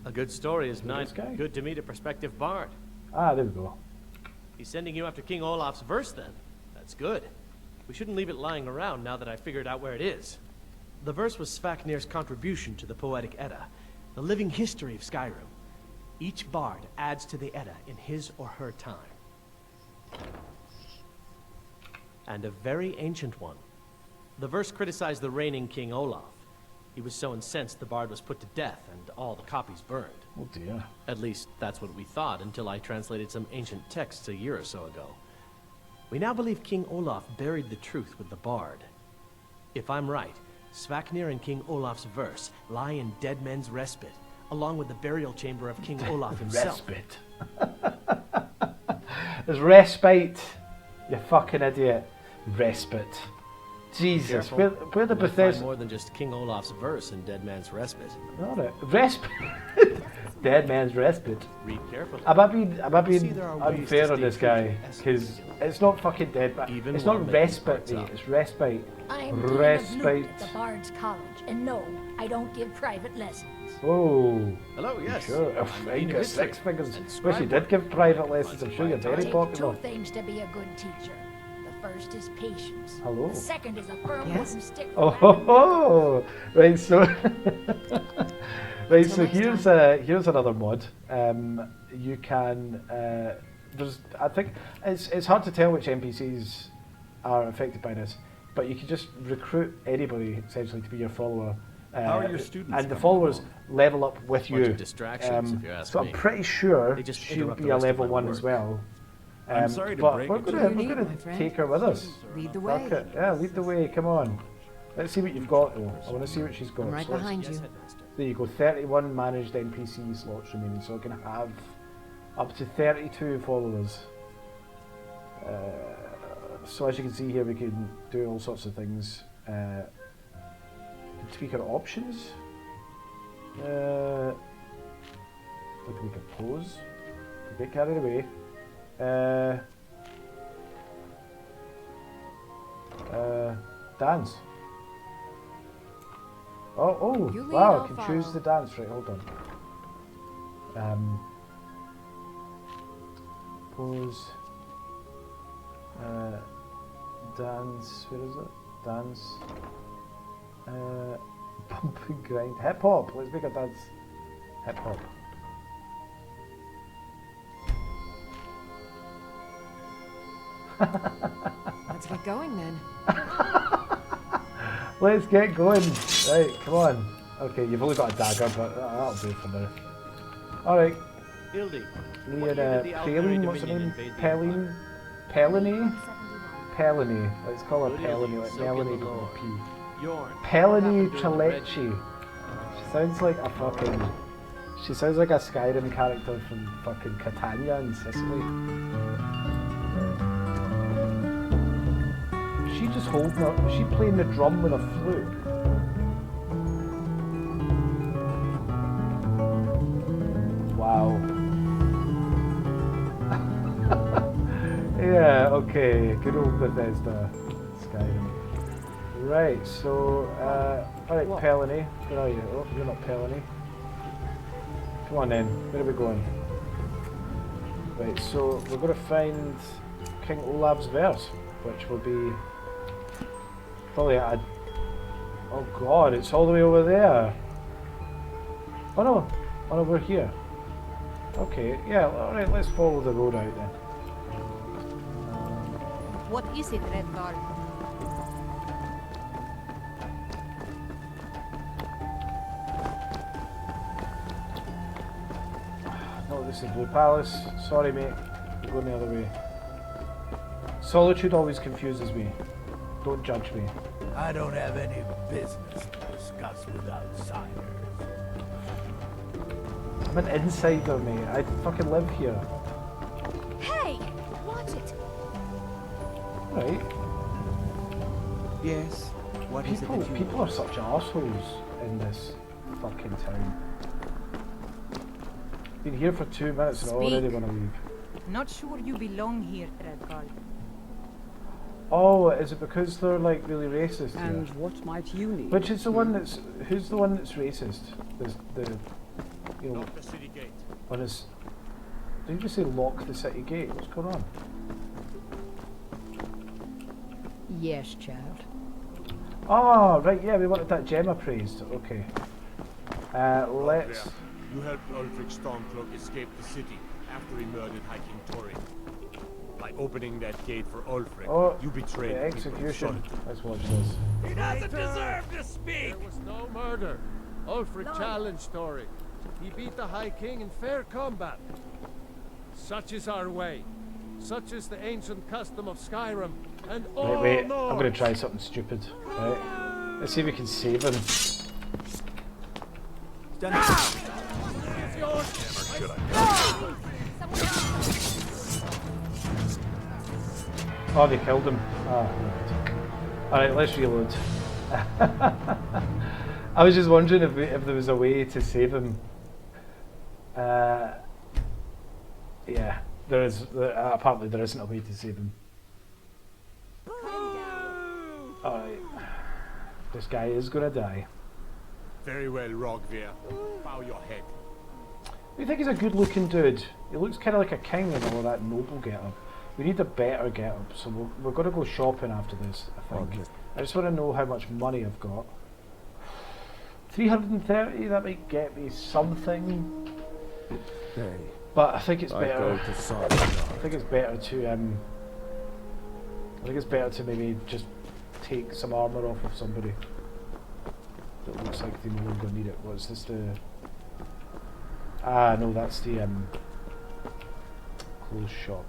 a good story is Look at nice. this guy. Good to meet a prospective bard. Ah, there we go. He's sending you after King Olaf's verse then. That's good. We shouldn't leave it lying around now that I figured out where it is. The verse was Svaknir's contribution to the Poetic Edda, the living history of Skyrim. Each bard adds to the Edda in his or her time. And a very ancient one. The verse criticized the reigning King Olaf. He was so incensed the bard was put to death and all the copies burned. Oh dear. At least that's what we thought until I translated some ancient texts a year or so ago. We now believe King Olaf buried the truth with the bard. If I'm right, Svaknir and King Olaf's verse lie in Dead Men's Respite, along with the burial chamber of King Olaf himself. Respite. There's respite, you fucking idiot. Respite. Jesus, where the Find Bethesda... more than just King Olaf's verse in Dead Man's Respite. Alright, respite. Dead Man's Respite. Read carefully. Am I being there are ways unfair to on this stay true to guy? the essence Because of the it's not fucking dead, but Even it's while not making respite, parts mate. up. It's respite. I'm dean of Respite. Loot at the Bard's College, and no, I don't give private lessons. Oh. Hello, yes. Sure. Oh, I'm right, Dean you of got History 6 fingers. and Wish you scribe did work. give private lessons. I'm sure you're very Take popular. two things to be a good teacher. The first is patience. Hello. The second is a firm Yes? wooden stick. Oh, ho, ho. Right, so right, so here's another mod. You can I think it's hard to tell which NPCs are affected by this, but you can just recruit anybody essentially to be your follower. How are your students and the coming followers along? level up with Bunch you. of distractions, if you ask so me. I'm pretty sure They just she'll interrupt be the a rest of level my 1 as work. well. I'm sorry to but break we're it to gonna, you. we're My gonna friend. take her with us. Lead the Fuck way. it. Yeah, lead the way. Come on. Let's see what you've got though. I want to see what she's got. I'm right So let's- behind Yes, you. Headmaster. There you go. 31 managed NPC slots remaining, so I can have up to 32 followers. So as you can see here, we can do all sorts of things. Tweak our options. We can pose. Get carried away. Dance. Oh, You lead, wow, I'll I can choose follow. the dance. Right, hold on. Pose. Dance, where is it? Dance. Bump and grind. Hip hop, let's make a dance. Hip hop. Let's get going then. Let's get going. Right, come on. Okay, you've only got a dagger, but that'll do for now. Alright, Hildy, me what and year did the Alperi Praline, what's her Dominion name? invade the Peline? Pelony? Pelony. Let's call her Good Pelony, evening, like Sophie Melanie Malone. with a P. Yorn. Pelony What happened during the Red Trelechi. She sounds like a fucking... She sounds like a Skyrim character from fucking Catania in Sicily. Was she just holding her... Was she playing the drum with a flute? Wow. Yeah, okay. Good old Bethesda Skyrim. Right, so, alright, Pelony. Where are you? Oh, you're not Pelony. Come on then, where are we going? Right, so we're going to find King Olaf's verse, which will be probably at... Oh god, it's all the way over there. Oh no, we're here. Okay, yeah, alright, let's follow the road out then. What is it, Redguard? No, this is Blue Palace. Sorry mate, we're going the other way. Solitude always confuses me. Don't judge me. I don't have any business to discuss with outsiders. I'm an insider, mate. I fucking live here. Hey, watch it. Right. Yes. What is it that you People are such assholes in this fucking town. Been here for 2 minutes and I already want to leave. Not sure you belong here, Redguard. Oh, is it because they're like really racist And here? what might you need? Which is the one that's... Who's the one that's racist? The you know, Lock the city gate. on his... Did you just say lock the city gate? What's going on? Yes, child. Oh, right, yeah, we wanted that gem appraised. Okay. Let's... You helped Ulfric Stormcloak escape the city after he murdered High King Tory. By opening that gate for Ulfric, you betrayed the the people of execution. Solitude. Let's watch this. He doesn't deserve to speak! There was no murder. Ulfric challenged Tory. He beat the High King in fair combat. Such is our way. Such is the ancient custom of Skyrim. And all Wait, I'm Nords. going to try something stupid. Right. Let's see if we can save him. Oh, they killed him. Ah, right. Alright, let's reload. I was just wondering if there was a way to save him. Yeah, there is. Apparently there isn't a way to save him. Alright. This guy is gonna die. Very well, Rogvir. Bow your head. We think he's a good looking dude. He looks kind of like a king in all of that noble getup. We need a better getup, so we're going to go shopping after this, I think. I just want to know how much money I've got. 330, that might get me something. Hey, but I think it's better. I think it's better to I think it's better to maybe just take some armour off of somebody that looks like they no longer need it. What's this? Ah, no, that's the clothes shop.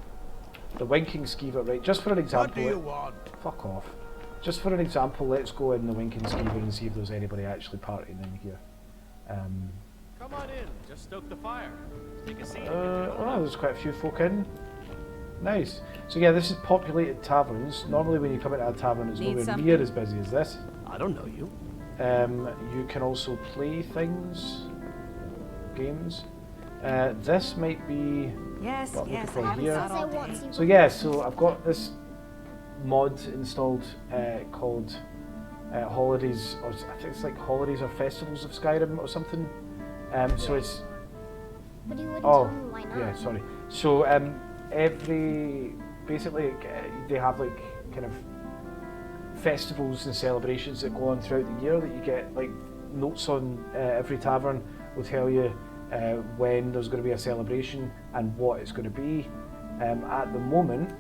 The winking skeever, right? Just for an example. What do you want? Fuck off. Just for an example, let's go in the winking skeever and see if there's anybody actually partying in here. Come on in. Just stoke the fire. Take a seat. Oh, there's quite a few folk in. Nice. So yeah, this is populated taverns. Normally when you come into a tavern, it's nowhere near as busy as this. I don't know you. You can also play things, games. This might be what I'm looking for here. So yeah, so I've got this mod installed called Holidays, or I think it's like Holidays or Festivals of Skyrim or something. So it's... But you wouldn't tell me why not. Yeah, sorry. So basically they have like kind of festivals and celebrations that go on throughout the year that you get like notes on. Every tavern will tell you when there's going to be a celebration and what it's going to be. At the moment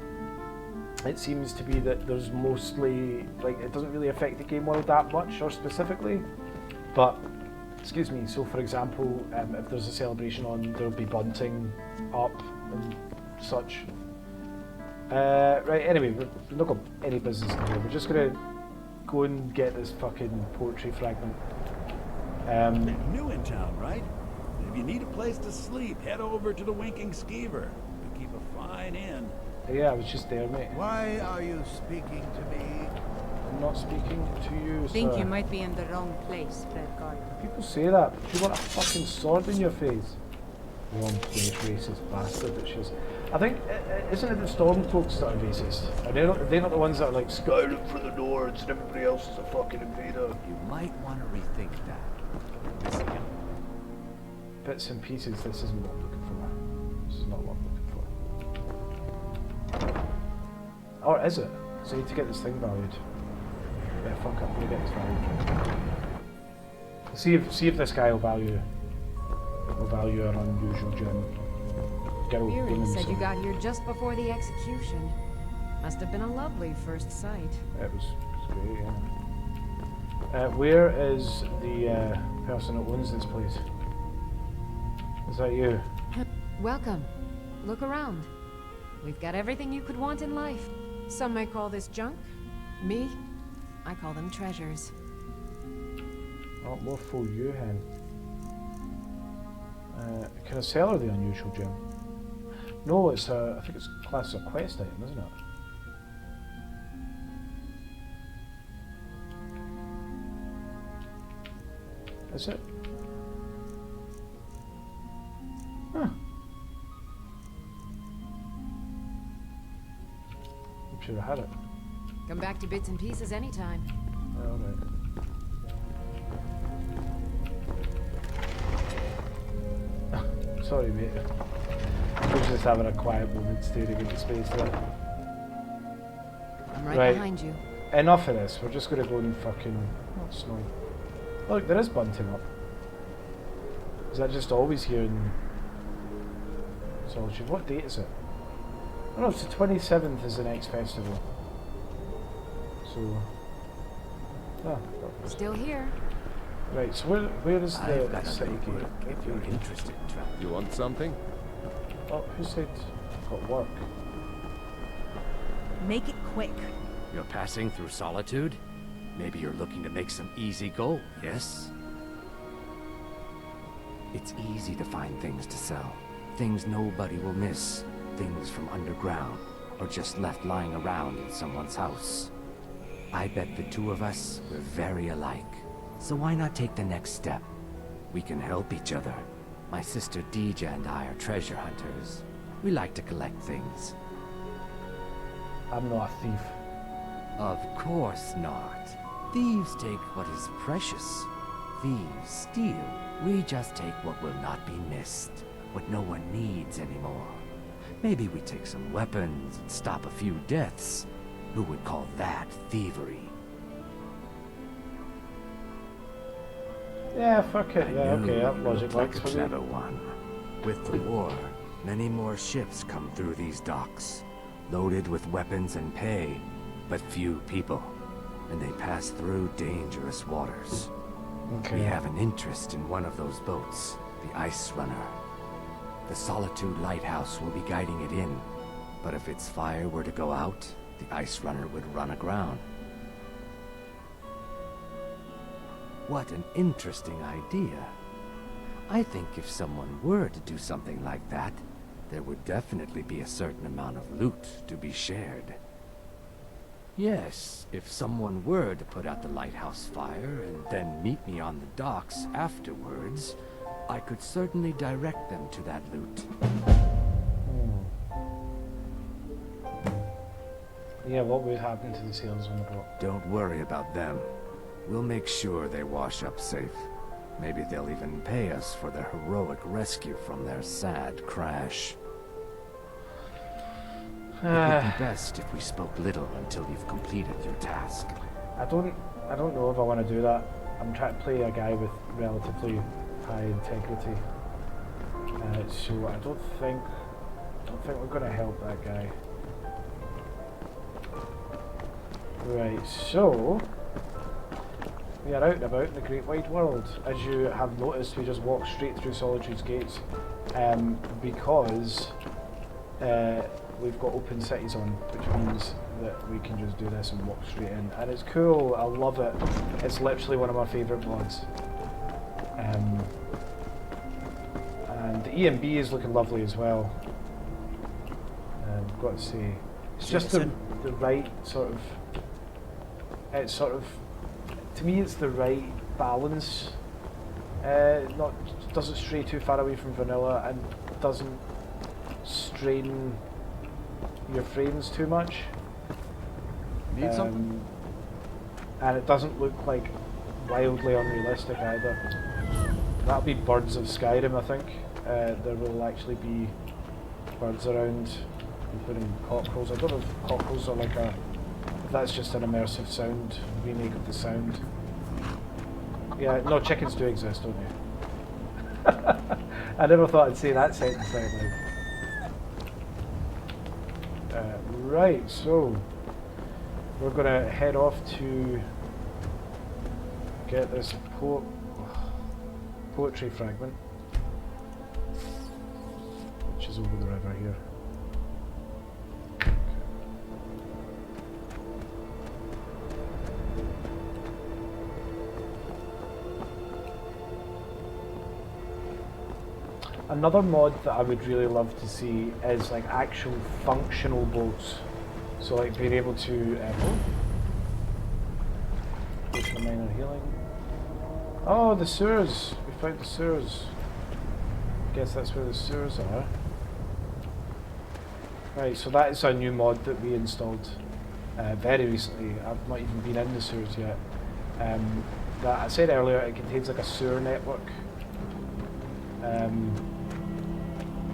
it seems to be that there's mostly, like, it doesn't really affect the game world that much or specifically, but excuse me, so for example, if there's a celebration on, there'll be bunting up and such. Right, anyway, we've not got any business in here. We're just going to go and get this fucking poetry fragment. New in town, right? If you need a place to sleep, head over to the Winking Skeever. We keep a fine inn. Yeah, I was just there, mate. Why are you speaking to me? I'm not speaking to you, I think sir. you might be in the wrong place, Redguard. People say that, but you want a fucking sword in your face. Wrong place, racist bastard that she is. I think, isn't it the Stormcloaks that are racist? Are they not the ones that are like, Skyrim for the Nords and everybody else is a fucking invader? You might want to rethink that. Bits and pieces, this isn't what I'm looking for. This is not what I'm looking for. Or is it? So I need to get this thing valued. Yeah, fuck, I'm gonna get this valued. See if this guy will value an unusual gem. Miri said you got here just before the execution. Must have been a lovely first sight. It was great, yeah. Where is the person that owns this place? Is that you? Welcome. Look around. We've got everything you could want in life. Some may call this junk. Me, I call them treasures. Oh, more for you, hen. Can I sell her the unusual gem? No, it's I think it's classed as a quest item, isn't it? Is it? Huh. I'm sure I had it. Come back to bits and pieces anytime. Alright. Sorry, mate. I was just having a quiet moment staring into space there. I'm right behind you. enough of this. We're just going to go and fucking... Oh, snow. Look, there is bunting up. Is that just always here in Solitude? What date is it? Oh no, it's the 27th is the next festival. So... Ah, Still here. right, so where is the city gate? If you're interested, You want something? Oh, who said got work? Make it quick. You're passing through Solitude? Maybe you're looking to make some easy gold, yes? It's easy to find things to sell. Things nobody will miss. Things from underground, or just left lying around in someone's house. I bet the two of us, we're very alike. So why not take the next step? We can help each other. My sister Deja and I are treasure hunters. We like to collect things. I'm not a thief. Of course not. Thieves take what is precious. Thieves steal. We just take what will not be missed. What no one needs anymore. Maybe we take some weapons and stop a few deaths. Who would call that thievery? Yeah, fuck it. Yeah, okay, that logic like works a for me. clever one. With the war, many more ships come through these docks, loaded with weapons and pay, but few people, and they pass through dangerous waters. Okay. We have an interest in one of those boats, the Ice Runner. The Solitude Lighthouse will be guiding it in, but if its fire were to go out, the Ice Runner would run aground. What an interesting idea. I think if someone were to do something like that, there would definitely be a certain amount of loot to be shared. Yes, if someone were to put out the lighthouse fire and then meet me on the docks afterwards, I could certainly direct them to that loot. Yeah, what would happen to the sailors on the boat? Don't worry about them. We'll make sure they wash up safe. Maybe they'll even pay us for their heroic rescue from their sad crash. It would be best if we spoke little until you've completed your task. I don't know if I want to do that. I'm trying to play a guy with relatively high integrity. So I don't think we're going to help that guy. Right, so we are out and about in the great wide world. As you have noticed, we just walk straight through Solitude's gates because we've got open cities on, which means that we can just do this and walk straight in. And it's cool, I love it. It's literally one of my favourite mods. And the EMB is looking lovely as well. I've got to say, it's just the right sort of, it's sort of, to me it's the right balance. Doesn't stray too far away from vanilla and doesn't strain your frames too much. Need something? And it doesn't look like wildly unrealistic either. That'll be birds of Skyrim, I think. There will actually be birds around, including cockerels. I don't know if cockerels are like if that's just an immersive sound, remake of the sound. Yeah, no, chickens do exist, don't you? I never thought I'd say that sentence out loud. Right, so we're going to head off to get this poetry fragment, which is over the river here. Another mod that I would really love to see is like actual functional boats. So like being able to potion of minor healing. Oh, the sewers! We found the sewers. Guess that's where the sewers are. Right, so that is a new mod that we installed very recently. I've not even been in the sewers yet. That I said earlier, it contains like a sewer network.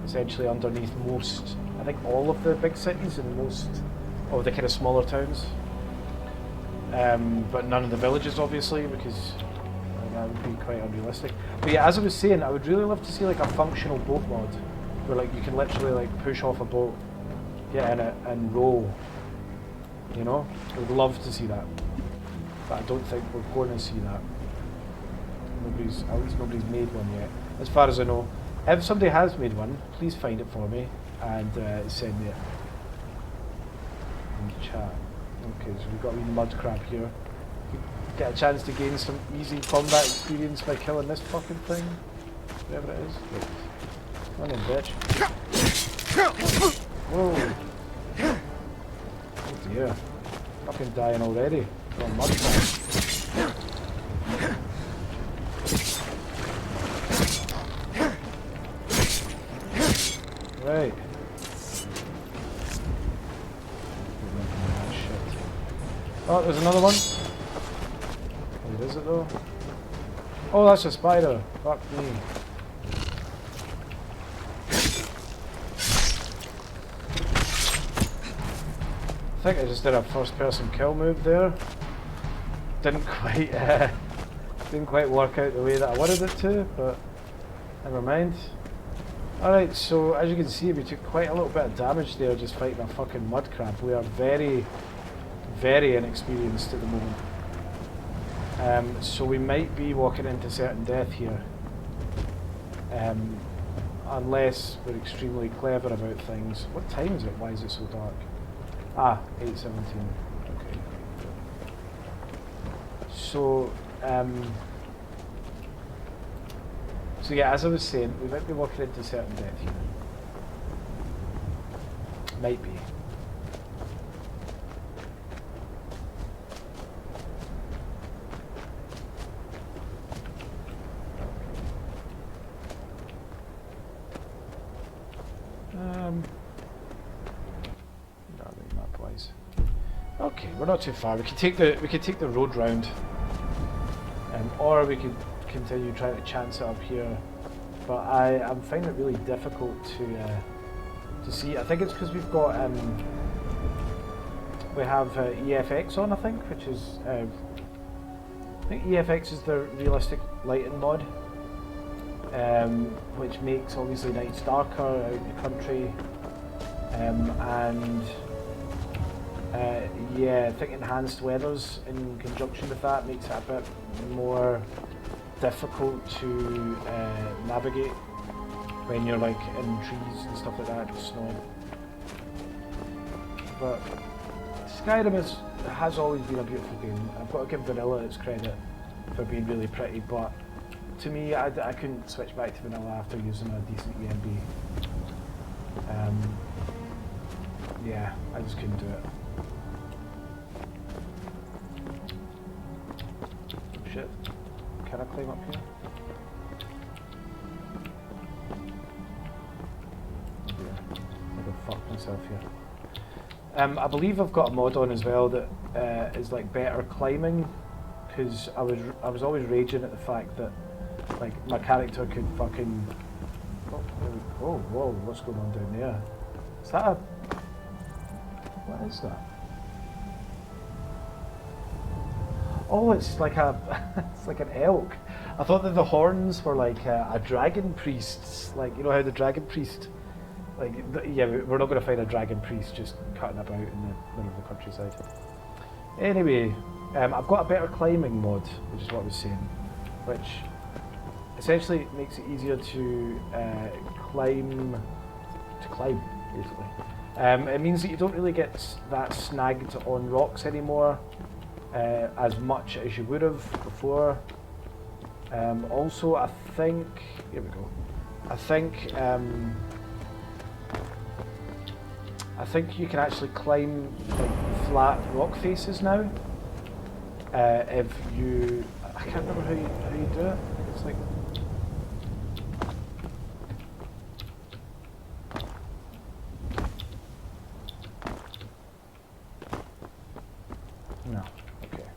Essentially underneath most, I think all of the big cities and most of the kind of smaller towns. but none of the villages, obviously, because that would be quite unrealistic. But yeah, as I was saying, I would really love to see like a functional boat mod, where like you can literally like push off a boat, get in it, and row. You know, I would love to see that, but I don't think we're going to see that. At least nobody's made one yet, as far as I know. If somebody has made one, please find it for me and send me it in the chat. Okay, so we've got a wee mud crab here. Get a chance to gain some easy combat experience by killing this fucking thing, whatever it is. Wait. Come on in, bitch. Whoa. Oh dear. Fucking dying already. Got a mud crab. Right. Oh, there's another one. Wait, is it though? Oh, that's a spider. Fuck me. I think I just did a first-person kill move there. Didn't quite work out the way that I wanted it to, but never mind. Alright, so as you can see, we took quite a little bit of damage there just fighting a fucking mud crab. We are very, very inexperienced at the moment. So we might be walking into certain death here. Unless we're extremely clever about things. What time is it? Why is it so dark? Ah, 8:17. Okay. So, so yeah, as I was saying, we might be walking into certain death here. Might be. Map-wise. Okay, we're not too far. We could take the road round, or we could continue trying to chance it up here. But I'm finding it really difficult to see. I think it's because we've got we have EFX on. I think, which is I think EFX is the realistic lighting mod. Which makes obviously nights darker out in the country, and yeah, I think enhanced weathers in conjunction with that makes it a bit more difficult to navigate when you're like in trees and stuff like that, just snowing. But Skyrim has always been a beautiful game. I've got to give Vanilla its credit for being really pretty, but to me, I couldn't switch back to vanilla after using a decent EMB. Yeah, I just couldn't do it. Oh shit. Can I climb up here? Yeah, I could fuck myself here. I believe I've got a mod on as well that is like better climbing, because I was always raging at the fact that like my character could fucking whoa, what's going on down there? Is that a what is that? Oh, it's like it's like an elk. I thought that the horns were like a dragon priest's, like, you know how the dragon priest, like, yeah, we're not going to find a dragon priest just cutting about in the middle of the countryside. Anyway, I've got a better climbing mod, which is what I was saying, which essentially makes it easier to climb basically. It means that you don't really get that snagged on rocks anymore as much as you would have before. Also, I think, here we go, I think you can actually climb like flat rock faces now. If you, I can't remember how you do it. It's like, no, okay,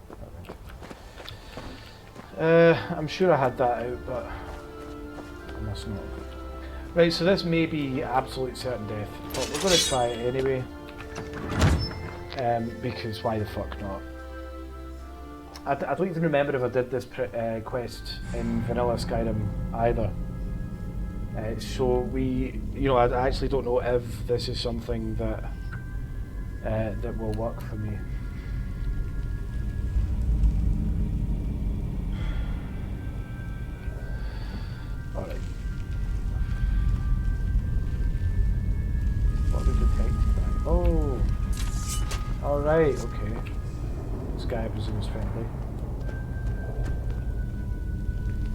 alright. I'm sure I had that out, but I must not. Right, so this may be absolute certain death, but we're going to try it anyway, because why the fuck not? I don't even remember if I did this quest in vanilla Skyrim either. So we, you know, I actually don't know if this is something that that will work for me. All right. What are we detecting now? Oh. All right. Okay. This guy presumes friendly.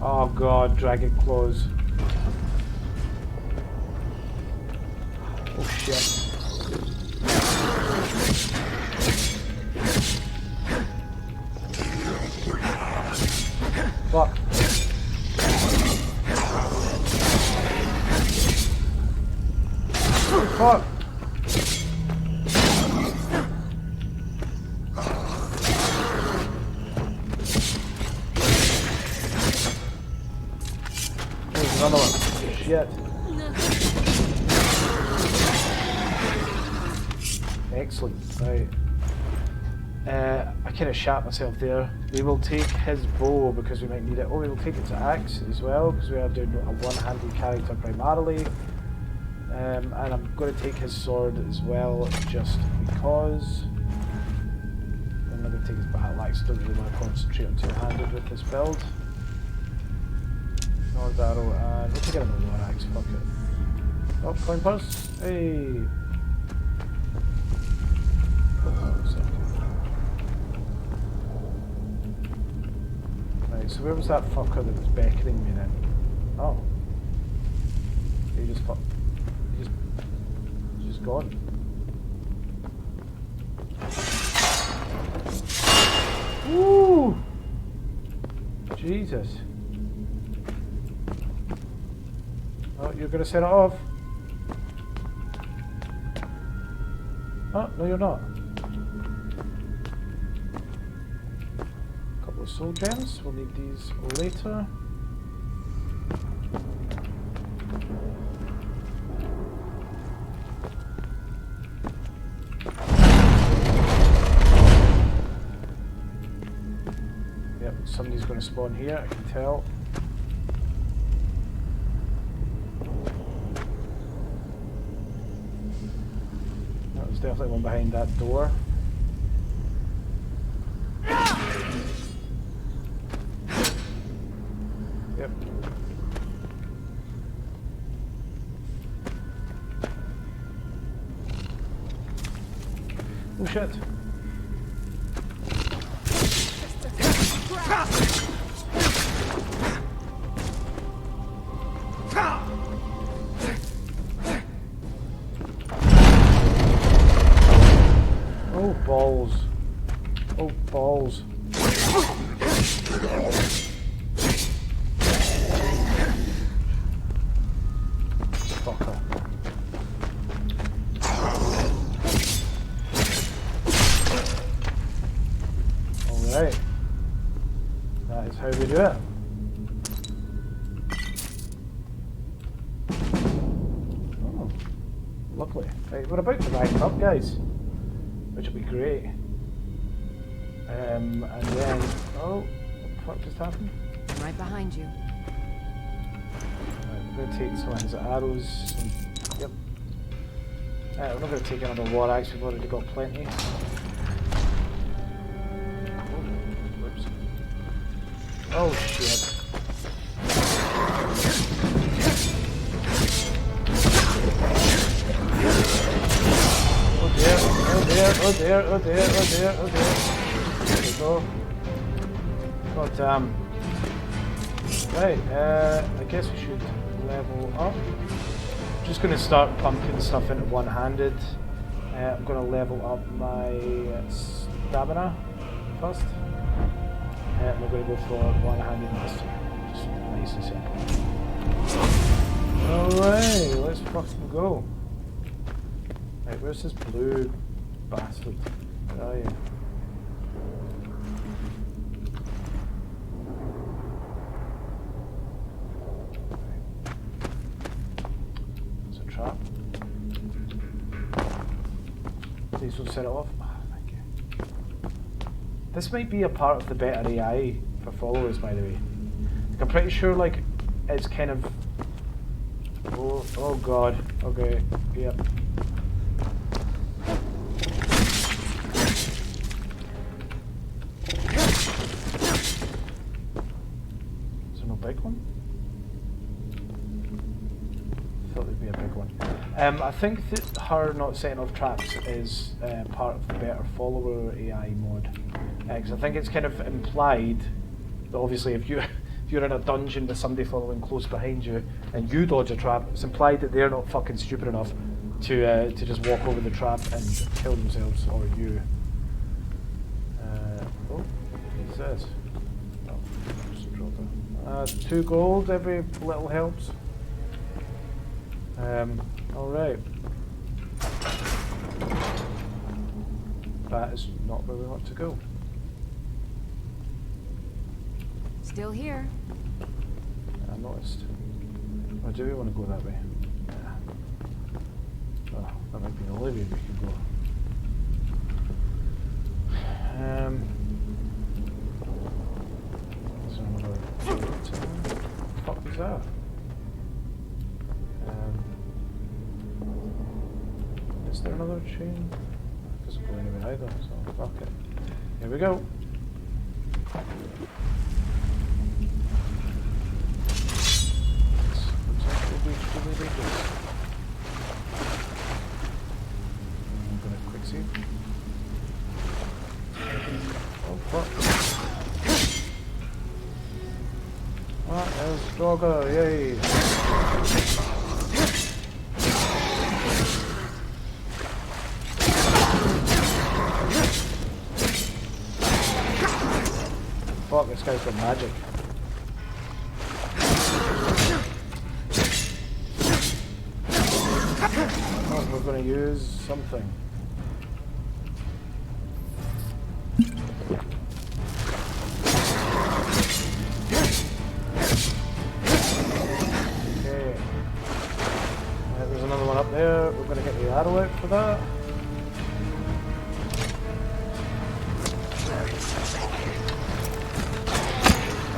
Oh God! Dragon claws. Oh shit. Fuck. Oh, fuck. There's another one. Shit. Excellent. Right. I kind of shat myself there. We will take his bow because we might need it. Oh, we will take its axe as well because we are doing a one-handed character primarily. And I'm going to take his sword as well just because. I'm not going to take his battle axe. I don't really want to concentrate on two-handed with this build. Sword arrow, and we'll take another war axe. Fuck it. Oh, coin purse. Hey. Right, so where was that fucker that was beckoning me then? Oh. He just fucked. He's just gone. Woo! Jesus. Oh, you're gonna set it off? Oh, no you're not. Couple of soul gems, we'll need these later. Yep, somebody's gonna spawn here, I can tell. There's definitely one behind that door. Yep. Oh shit. Oh balls. Oh balls. Fucker. Alright. That is how we do it. Oh, lovely. Right, we're about to rank up, guys. Which will be great. And then, oh, what the fuck just happened? I'm right behind you. Right, we're going to take some of his arrows. Yep. We're not going to take another war axe, we've already got plenty. Oh, whoops. Oh shit. Oh dear, oh dear, oh dear, oh dear, oh dear, oh dear. There we go. God damn. Right, I guess we should level up. Just going to start pumping stuff into one-handed. I'm going to level up my stamina first. And we're going to go for one-handed mastery. Just nice and simple. Alright, let's fucking go. Right, where's this blue bastard? Where are you? There's a trap. Please don't set it off. Oh, thank you. This might be a part of the better AI for followers, by the way. Like, I'm pretty sure, like, it's kind of... Oh god. Okay, yep. Is there no big one? I thought there'd be a big one. I think that her not setting off traps is part of the better follower AI mod. Because I think it's kind of implied that obviously if you're in a dungeon with somebody following close behind you and you dodge a trap, it's implied that they're not fucking stupid enough to just walk over the trap and kill themselves or you. Oh, what's this? Oh, just a dropper. 2 gold, every little helps. Alright. That is not where we want to go. Still here. I noticed. Or do we want to go that way? Yeah. Oh, that might be an Olivia we could go. Is there another... What the fuck was that? Is there another chain? It doesn't go anywhere either, so fuck it. Here we go. I'm gonna quick see. Oh fuck. Ah, there's Draugr, yay! Fuck, this guy's got magic. Oh, we're gonna use something. Okay. There's another one up there. We're gonna get the arrow out for that.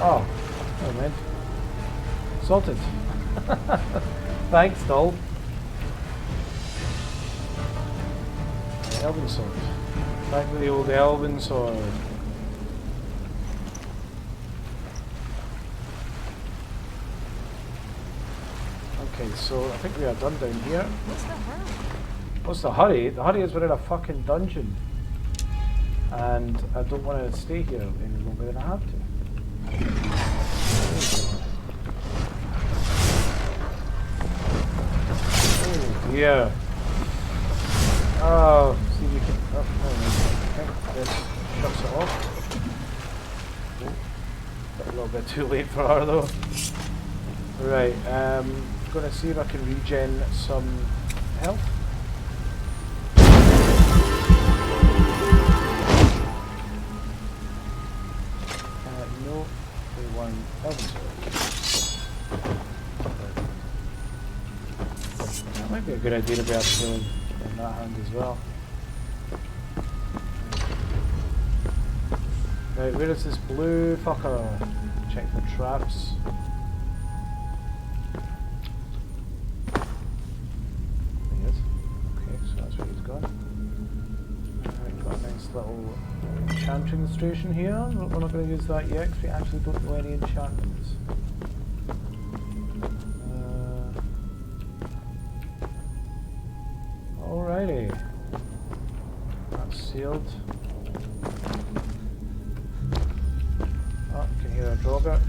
Oh, oh man. Salted. Thanks, doll. Elven sword. Back to the old elven sword. Okay, so I think we are done down here. What's the hurry? What's the hurry? The hurry is we're in a fucking dungeon. And I don't want to stay here any longer than I have to. Oh dear. Oh, see if you can. Oh, no, okay, this shuts it off. Oh, got a little bit too late for her though. Right, gonna see if I can regen some health. No, they won elven sword. That might be a good idea to be able to in that hand as well. Right, where is this blue fucker? Check for traps. There he is. Okay, so that's where he's gone. Right, got a nice little enchanting station here. We're not going to use that yet because we actually don't know any enchantments. Alrighty. That's sealed. Oh, you can hear a Draugr.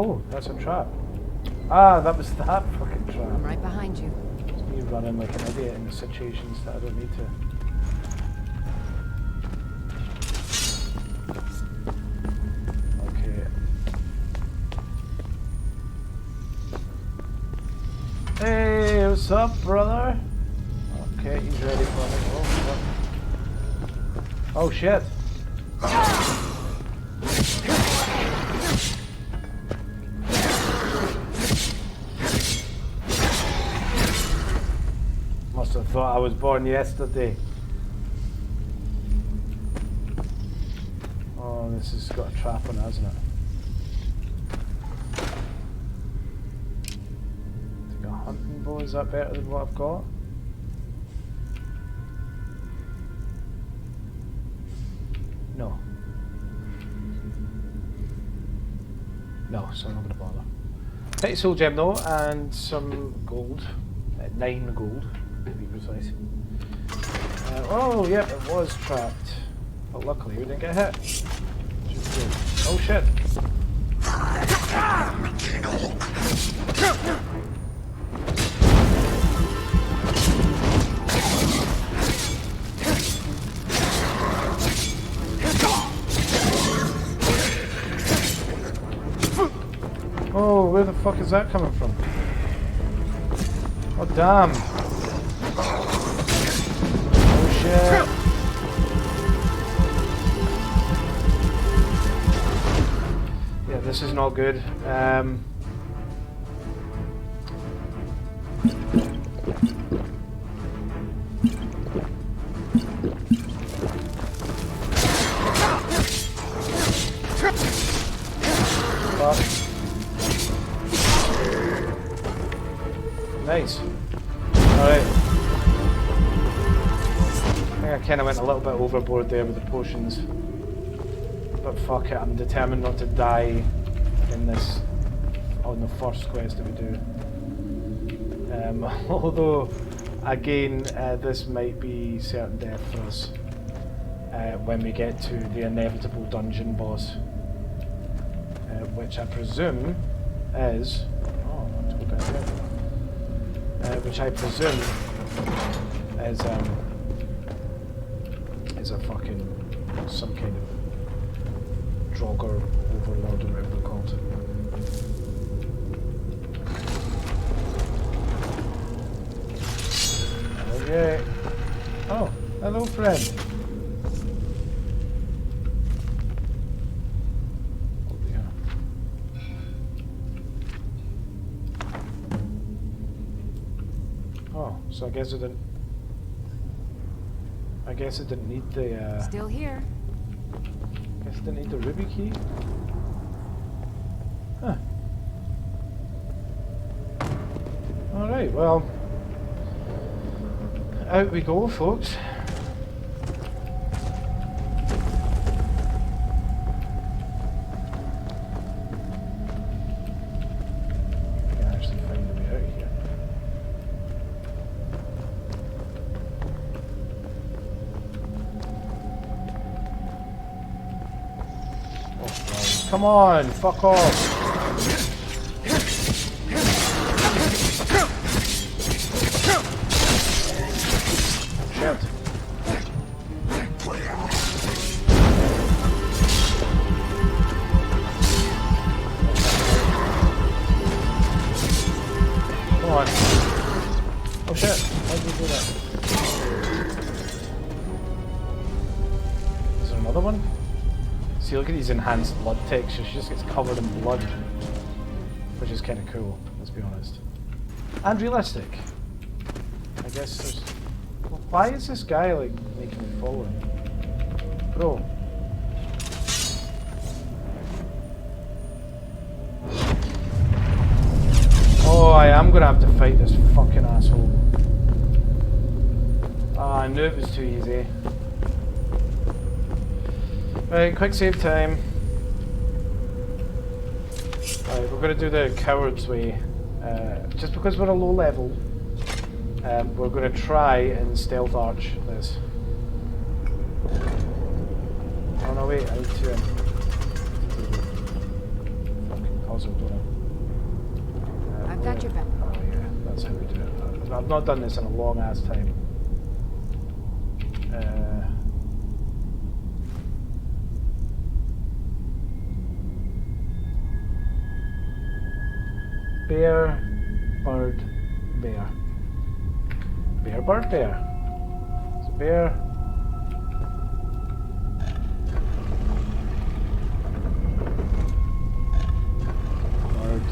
Oh, that's a trap. Ah, that was that fucking trap. I'm right behind you. It's me running like an idiot in situations that I don't need to. Hey, what's up, brother? Okay, he's ready for me. Oh, shit. Must have thought I was born yesterday. Oh, this has got a trap on it, hasn't it? Hunting bow, is that better than what I've got? No. No, so I'm not going to bother. Petty soul gem though, and some gold. 9 gold, to be precise. Oh, yep, it was trapped. But luckily we didn't get hit. Which is good. Oh shit! Oh, where the fuck is that coming from? Oh, damn. Oh, shit. Yeah, this is not good. Nice. Alright. I think I kind of went a little bit overboard there with the potions. But fuck it, I'm determined not to die in this, on the first quest that we do. Although, again, this might be certain death for us when we get to the inevitable dungeon boss. Which I presume is... Oh, let's go back there. Which I presume is a fucking some kind of Draugr overlord or whatever they're called. Okay. Oh, hello friend. So I guess it didn't. I guess it didn't need the. Still here. I guess it didn't need the ruby key. Huh. All right. Well, out we go, folks. Come on, fuck off. Shit. Come on. Oh shit, how did we do that? Is there another one? See, look at these enhanced blood textures. She just gets covered in blood, which is kind of cool, let's be honest. And realistic. I guess there's... Well, why is this guy, like, making me follow him? Bro. Oh, I am gonna have to fight this fucking asshole. Ah, I knew it was too easy. Right, quick save time. Alright, we're going to do the coward's way. Just because we're a low level, we're going to try and stealth arch this. Oh no, wait, I need to... Fucking puzzle, don't I? I've got your back. Oh yeah, that's how we do it. I've not done this in a long ass time. Bear, bird, bear. Bear, bird, bear. It's a bear. Bird.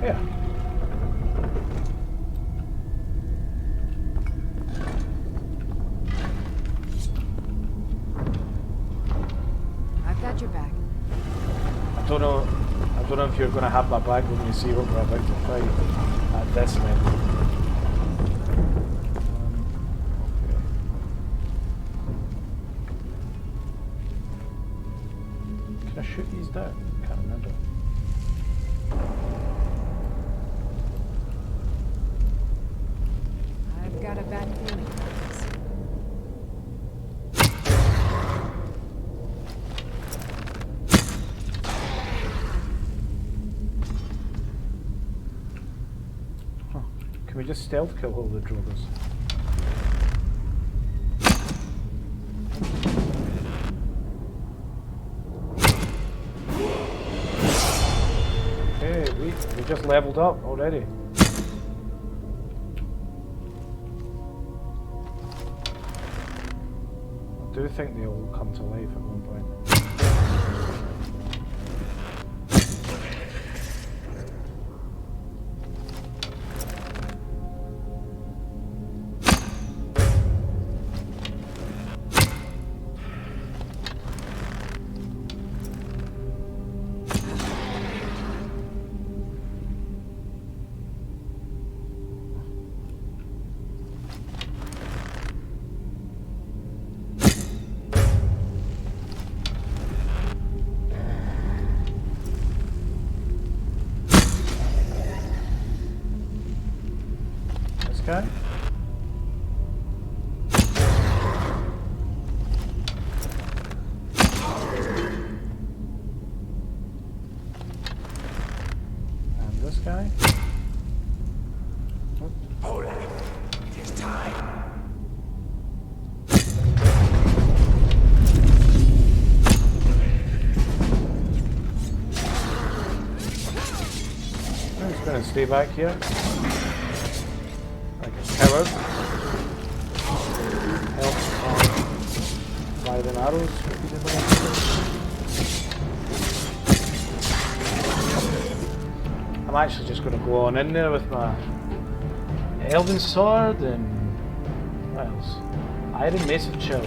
Bear. I've got your back. I don't know if you're going to have my back when you see what we're about to fight at this level. Okay. Can I shoot these down? Can't remember. I've got a bad feeling about this. Can we just stealth kill all the droggers? Hey, we just leveled up already. I do think they all come to life at one point. Okay. And this guy. Olaf, it is time. I'm just going to stay back here. Coward. Help fire them arrows. I'm actually just going to go on in there with my elven sword and what else? Iron mace of chill.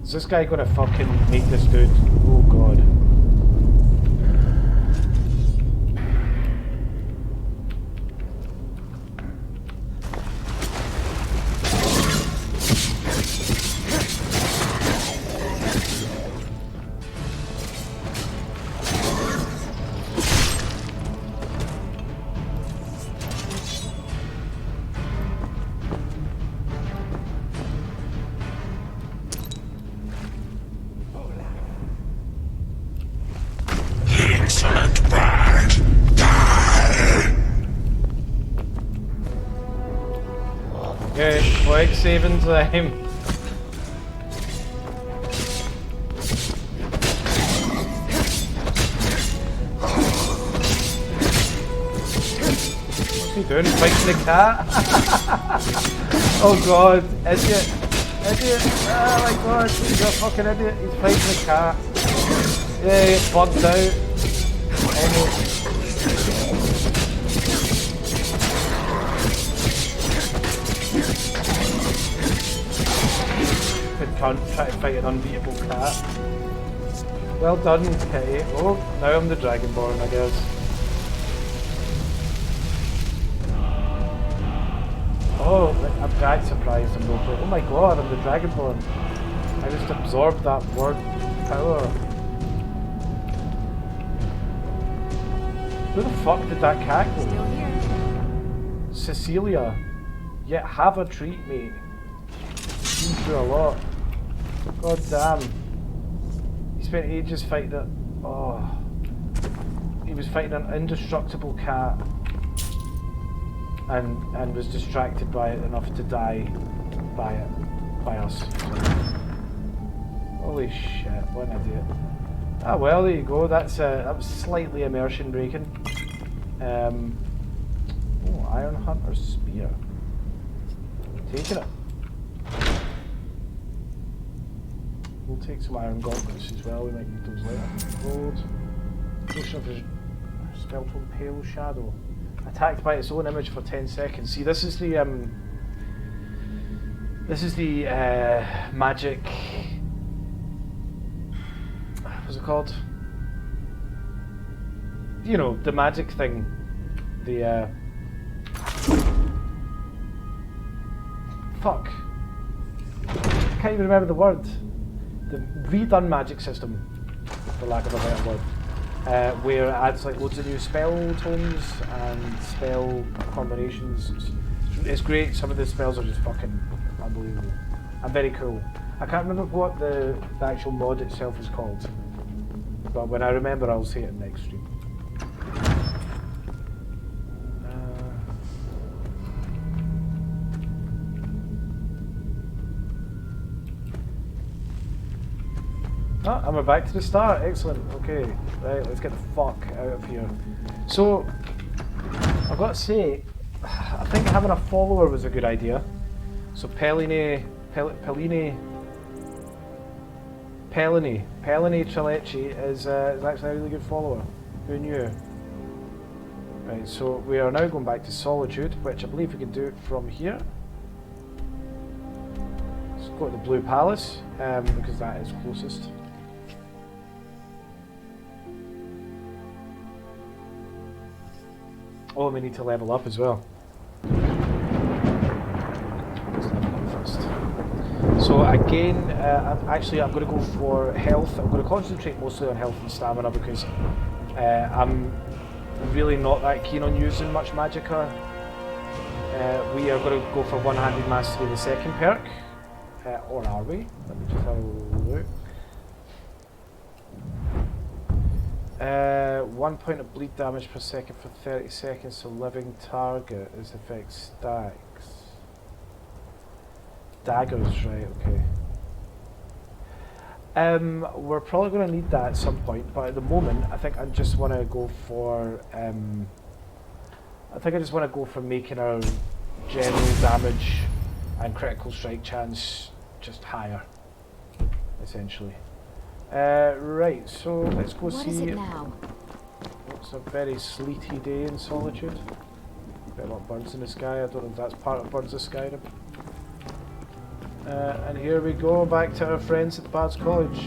Is this guy gonna fucking make this dude? Oh god. Okay, quick saving time. What's he doing? Fighting the cat? Oh god, idiot. Idiot. Oh my god, he's a fucking idiot. He's fighting the cat. Yeah, it's bugged out. Almost. cunt trying to fight an unbeatable cat. Well done, Kitty. Oh, now I'm the Dragonborn, I guess. Oh, I'm that surprised I'm not. Oh my god, I'm the Dragonborn. I just absorbed that word power. Who the fuck did that cat go? Still here. Cecilia. Yeah, have a treat, mate. Been through a lot. God damn. He spent ages fighting it. Oh. He was fighting an indestructible cat. And was distracted by it enough to die by it. By us. Holy shit, what an idiot. Ah well, there you go, that was slightly immersion breaking. Oh, Iron Hunter's Spear. Taking it. We'll take some Iron Gauntlets as well, we might need those later. Gold. Potion of Spell from Pale Shadow. Attacked by its own image for 10 seconds. See, this is the magic. What's it called? You know, the magic thing. The fuck. I can't even remember the word. The redone magic system, for lack of a better word. Where it adds like loads of new spell tomes and spell combinations. It's great, some of the spells are just fucking unbelievable. And very cool. I can't remember what the actual mod itself is called. But when I remember I'll say it next stream. Oh, and we're back to the start. Excellent. Okay, right, let's get the fuck out of here. So, I've got to say, I think having a follower was a good idea. So Pelini Trilechi is actually a really good follower. Who knew? Right, so we are now going back to Solitude, which I believe we can do from here. Let's go to the Blue Palace, because that is closest. Oh, and we need to level up as well. Let's level up first. So again, I'm going to go for health. I'm going to concentrate mostly on health and stamina because I'm really not that keen on using much magicka. We are going to go for one-handed mastery, the second perk. Or are we? Let me just have a look. 1 point of bleed damage per second for 30 seconds to living target. This affects stacks. Daggers, right, okay. We're probably going to need that at some point, but at the moment I think I just want to go for making our general damage and critical strike chance just higher, essentially. Right, so let's go see. What is it now? It's a very sleety day in Solitude. Quite a lot of birds in the sky. I don't know if that's part of Birds of Skyrim. And here we go, back to our friends at Bard's College.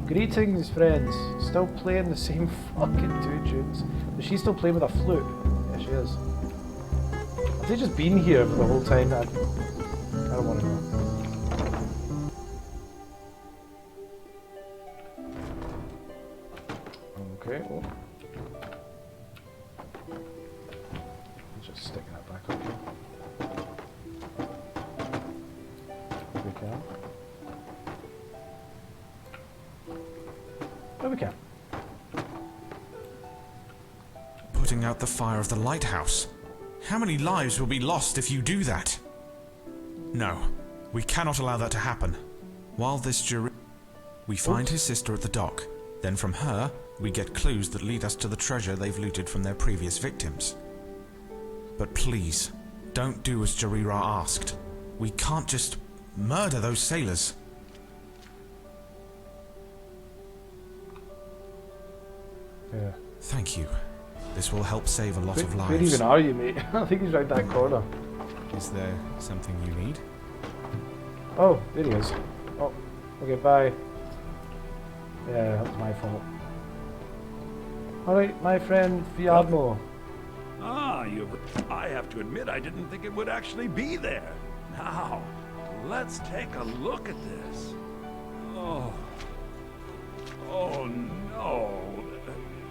Greetings, friends. Still playing the same fucking two tunes. Is she still playing with a flute? Yeah, she is. Have they just been here for the whole time? I don't want to know. Okay, well. Just stick that back up here. If we can. There we can. Putting out the fire of the lighthouse. How many lives will be lost if you do that? No, we cannot allow that to happen. While this jury... We find his sister at the dock. Then from her, we get clues that lead us to the treasure they've looted from their previous victims. But please, don't do as Jarira asked. We can't just murder those sailors. Yeah. Thank you. This will help save a lot of lives. Where even are you, mate? I think he's round that corner. Is there something you need? Oh, there he is. Oh, Okay, bye. Yeah, that was my fault. Alright, my friend Fiadmo. Ah, I have to admit, I didn't think it would actually be there. Now, let's take a look at this. Oh. Oh no.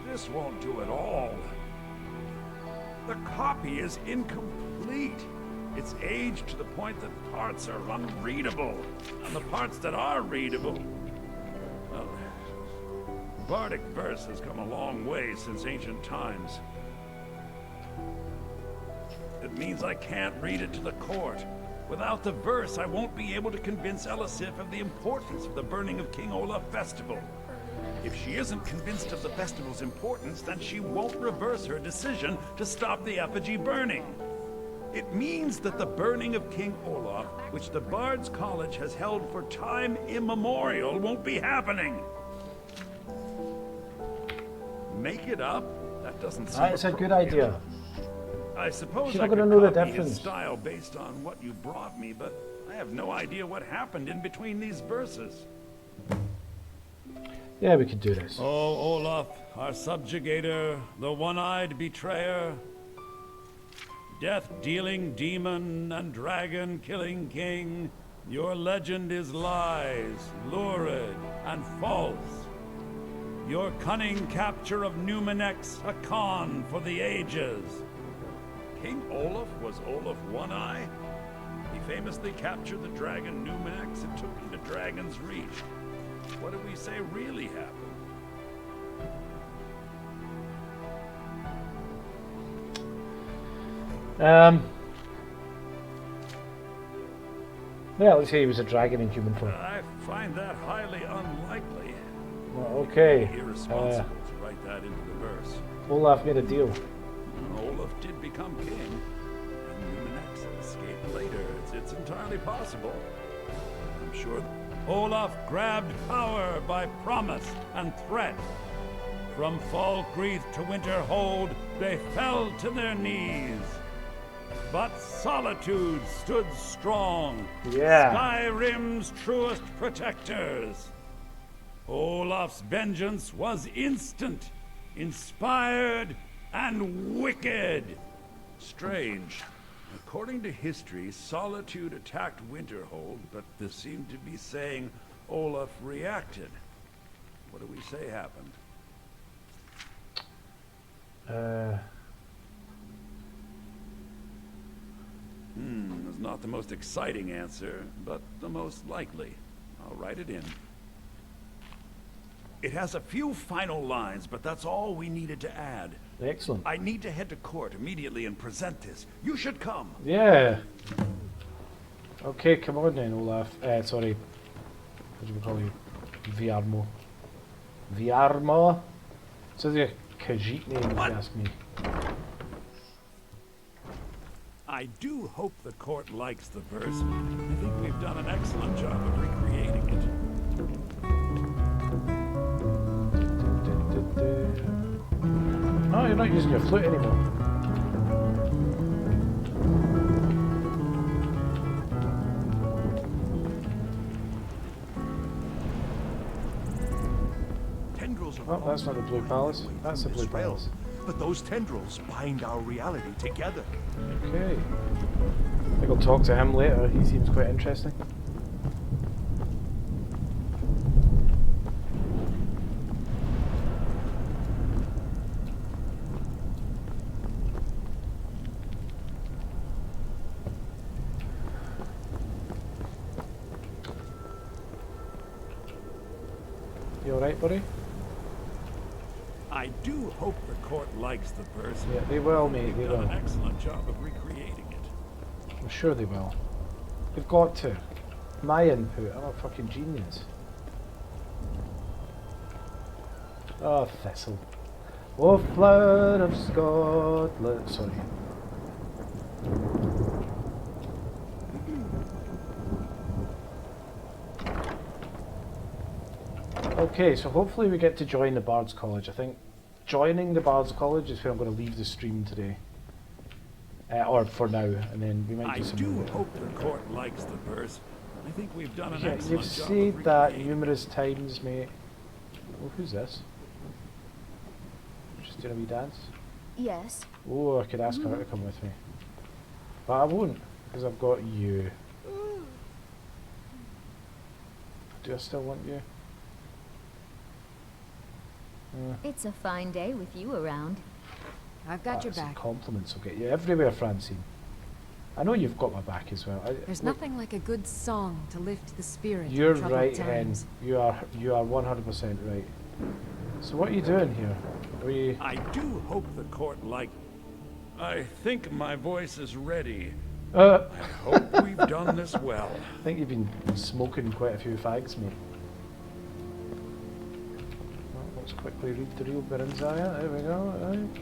This won't do at all. The copy is incomplete. It's aged to the point that parts are unreadable. And the parts that are readable... Well, Bardic verse has come a long way since ancient times. It means I can't read it to the court. Without the verse, I won't be able to convince Elisif of the importance of the burning of King Olaf festival. If she isn't convinced of the festival's importance, then she won't reverse her decision to stop the apachii burning. It means that the burning of King Olaf, which the Bard's College has held for time immemorial, won't be happening. Make it up? That doesn't seem That's a good idea. I suppose She's I not could gonna know the copy his difference. style based on what you brought me, but I have no idea what happened in between these verses. Yeah, we could do this. Oh, Olaf, our subjugator, the one-eyed betrayer, death-dealing demon and dragon-killing king, your legend is lies, lurid, and false. Your cunning capture of Numenex, a con for the ages. King Olaf was Olaf One-Eye? He famously captured the dragon Numenex and took him to Dragon's Reach. What did we say really happened? Yeah, let's say he was a dragon in human form. I find that highly unlikely. Well, okay. Irresponsible to write that into the verse. Olaf made a deal. Olaf did become king, and Numenex escaped later. It's entirely possible. I'm sure Olaf grabbed power by promise and threat. From Falkreath to Winterhold, they fell to their knees. But solitude stood strong. Yeah. Skyrim's truest protectors. Olaf's vengeance was instant, inspired, and wicked. Strange. According to history, Solitude attacked Winterhold, but this seemed to be saying Olaf reacted. What do we say happened? It's not the most exciting answer, but the most likely. I'll write it in. It has a few final lines, but that's all we needed to add. Excellent. I need to head to court immediately and present this. You should come. Yeah. Okay, come on then, Olaf. Sorry. What do we call you? Viarmo. Viarmo? So the Khajiit name, if you ask me. I do hope the court likes the verse. I think we've done an excellent job of recreating it. Oh, you're not using your flute anymore. Tendrils of Oh, that's not the Blue Palace. That's the Blue Palace. But those tendrils bind our reality together. Okay. I think I'll talk to him later. He seems quite interesting. You alright, buddy? I do hope the court likes the verse. Yeah, they will, mate. They We've done will. an excellent job of recreating it. I'm sure they will. They've got to. My input. I'm a fucking genius. Oh, Thistle. Oh, flood of Scotland. Sorry. Okay, so hopefully we get to join the Bard's College. I think joining the Bard's College is where I'm going to leave the stream today. Or for now, and then we might do some more. I do hope the court likes the verse. I think we've done an Yeah, excellent you've job said of that recreating. numerous times, mate. Oh, who's this? Just doing a wee dance? Yes. Oh, I could ask her to come with me. But I won't, because I've got you. Do I still want you? It's a fine day with you around. I've got your That's back. Compliments will get you everywhere, Francine. I know you've got my back as well. There's look, nothing like a good song to lift the spirit You're in troubled right, Hen. times. You are 100% right. So what are you doing here? Are you... I do hope the court like. I think my voice is ready. I hope we've done this well. I think you've been smoking quite a few fags, mate. Well, let's quickly read the real Berinzaya. There we go. Right.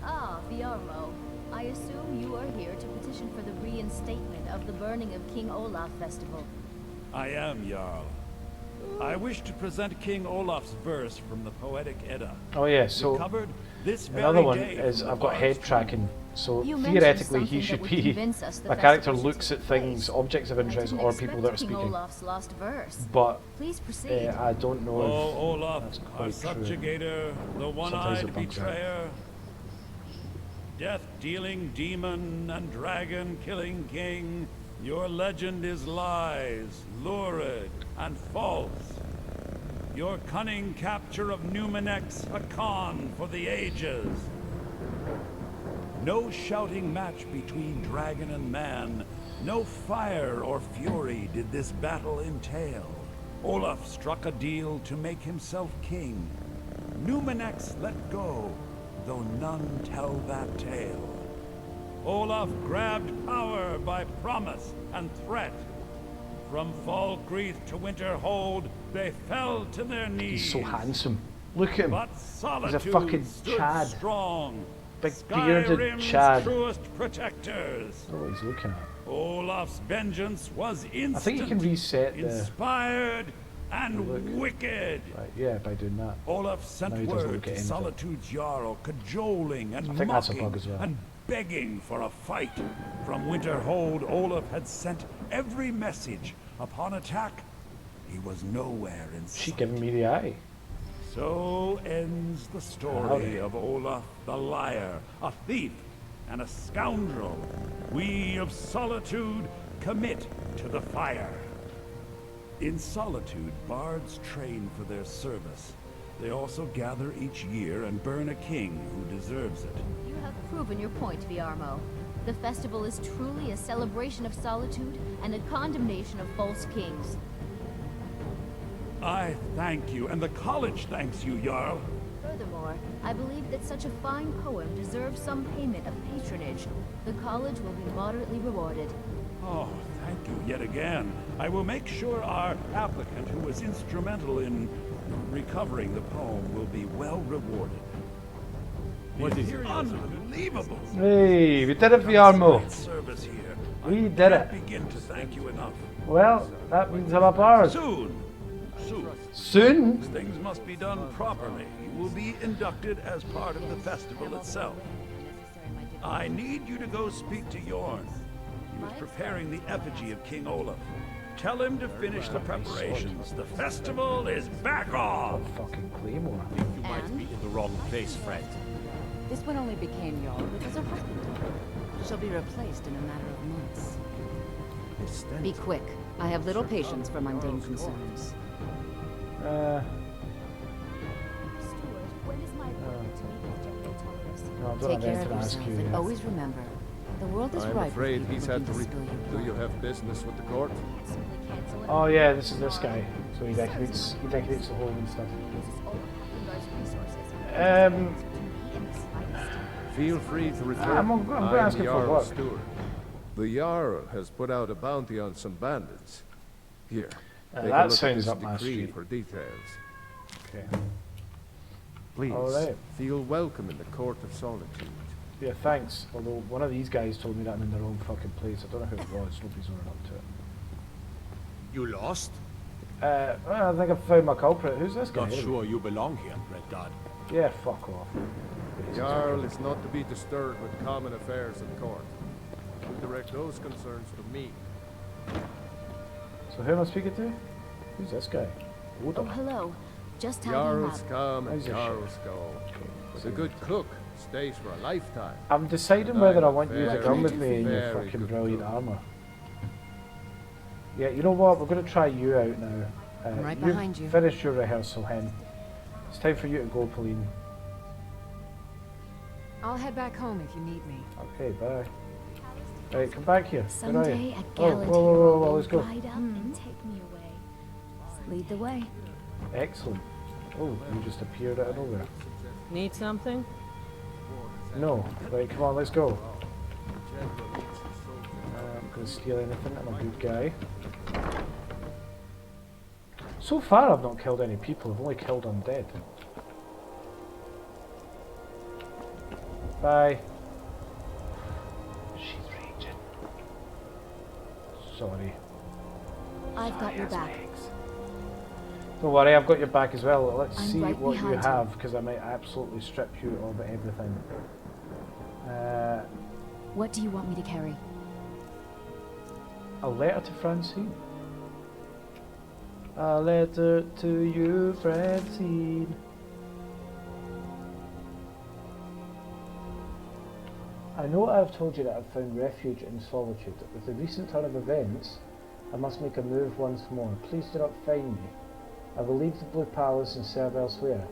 Ah, Viarmo. I assume you are here to petition for the reinstatement of the burning of King Olaf festival. I am, Jarl. I wish to present King Olaf's verse from the Poetic Edda. Oh yeah, so Recovered this another very one day is from I've the got bard's head tomb. tracking. So You mentioned theoretically he something should that would be convince us the my character festival looks should at take things, place. objects of I interest, didn't or people that are expect King speaking. Olaf's lost verse. But Please proceed. I don't know if Oh, Olaf, that's our quite true. subjugator, the Sometimes one-eyed it bugs out. betrayer, death-dealing demon and dragon-killing king, your legend is lies, lurid, and false. Your cunning capture of Numenex, a con for the ages. No shouting match between dragon and man, no fire or fury did this battle entail. Olaf struck a deal to make himself king. Numenex let go, though none tell that tale. Olaf grabbed power by promise and threat. From Falkreath to Winterhold, they fell to their knees. He's so handsome. Look at him. But He's a solitude fucking stood Chad. strong. Big bearded Skyrim's Chad. truest protectors. I don't know what he's looking at. Olaf's vengeance was instant. I think you can reset the... inspired and look. wicked. Right, yeah, by doing that. Olaf sent Now he doesn't word look at to anything. Solitude's Jarl, cajoling and I think that's a mocking bug as well. and begging for a fight. From Winterhold, Olaf had sent every message. Upon attack, he was nowhere in sight. She giving me the eye. So ends the story of Olaf the liar, a thief and a scoundrel. We of Solitude commit to the fire. In Solitude, bards train for their service. They also gather each year and burn a king who deserves it. You have proven your point, Viarmo. The festival is truly a celebration of solitude and a condemnation of false kings. I thank you, and the college thanks you, Jarl. Furthermore, I believe that such a fine poem deserves some payment of patronage. The college will be moderately rewarded. Oh, thank you yet again. I will make sure our applicant, who was instrumental in recovering the poem, will be well rewarded. What is it? Unbelievable! Hey, we did it, Viarmo. Great service here. We I did can't it. begin to thank you enough. Well, that means I'm a bard. Soon. Soon? Things must be done properly. You will be inducted as part of the festival itself. I need you to go speak to Yorn. He was preparing the effigy of King Olaf. Tell him to finish the preparations. The festival is back on! Fucking Claymore. I think you might be in the wrong place, friend. This one only became Jarl because her husband died. She'll be replaced in a matter of months. Be quick. I have little patience for mundane concerns. No, I don't Take have care anything of to ask yourself, you and yet. always remember, the world is I'm ripe with afraid people he's who had can to spill your Do you blood. have business with the court? Oh yeah, this is this guy. So he decorates the hole and stuff. Feel free to return. I'm gonna ask him for Jarl work. Stewart. The Jarl has put out a bounty on some bandits. Here, take a that look at sounds this up my decree street. for details. Okay. Please, Alright. feel welcome in the Court of Solitude. Yeah, thanks. Although one of these guys told me that I'm in the wrong fucking place. I don't know who it was. Nobody's running up to it. You lost? I think I've found my culprit. Who's this guy? Not sure you belong here, Redguard. Yeah, fuck off. Jarl is not to be disturbed with common affairs at court. You direct those concerns to me. So who am I speaking to? Who's this guy? Oh, hello. Just how Jarls come and Jarls go. But a good cook stays for a lifetime. I'm deciding whether I want you to come with me in your fucking brilliant armour. Yeah, you know what? We're going to try you out now. I'm right behind you. Finished your rehearsal, Hen. It's time for you to go, Pauline. I'll head back home if you need me. Okay, bye. Right, come back here. Someday a whoa, gallant whoa, hero whoa, will let's go. ride up and take me away. Lead the way. Excellent. Oh, you just appeared out of nowhere. Need something? No. Right, come on, let's go. I'm going to steal anything. I'm a good guy. So far, I've not killed any people. I've only killed undead. Bye. She's raging. Sorry. I've got your back. Don't worry, I've got your back as well. Let's I'm see right what you behind have, because I might absolutely strip you of everything. What do you want me to carry? A letter to Francine. A letter to you, Francine. I know I've told you that I've found refuge in solitude. With the recent turn of events, I must make a move once more. Please do not find me. I will leave the Blue Palace and serve elsewhere.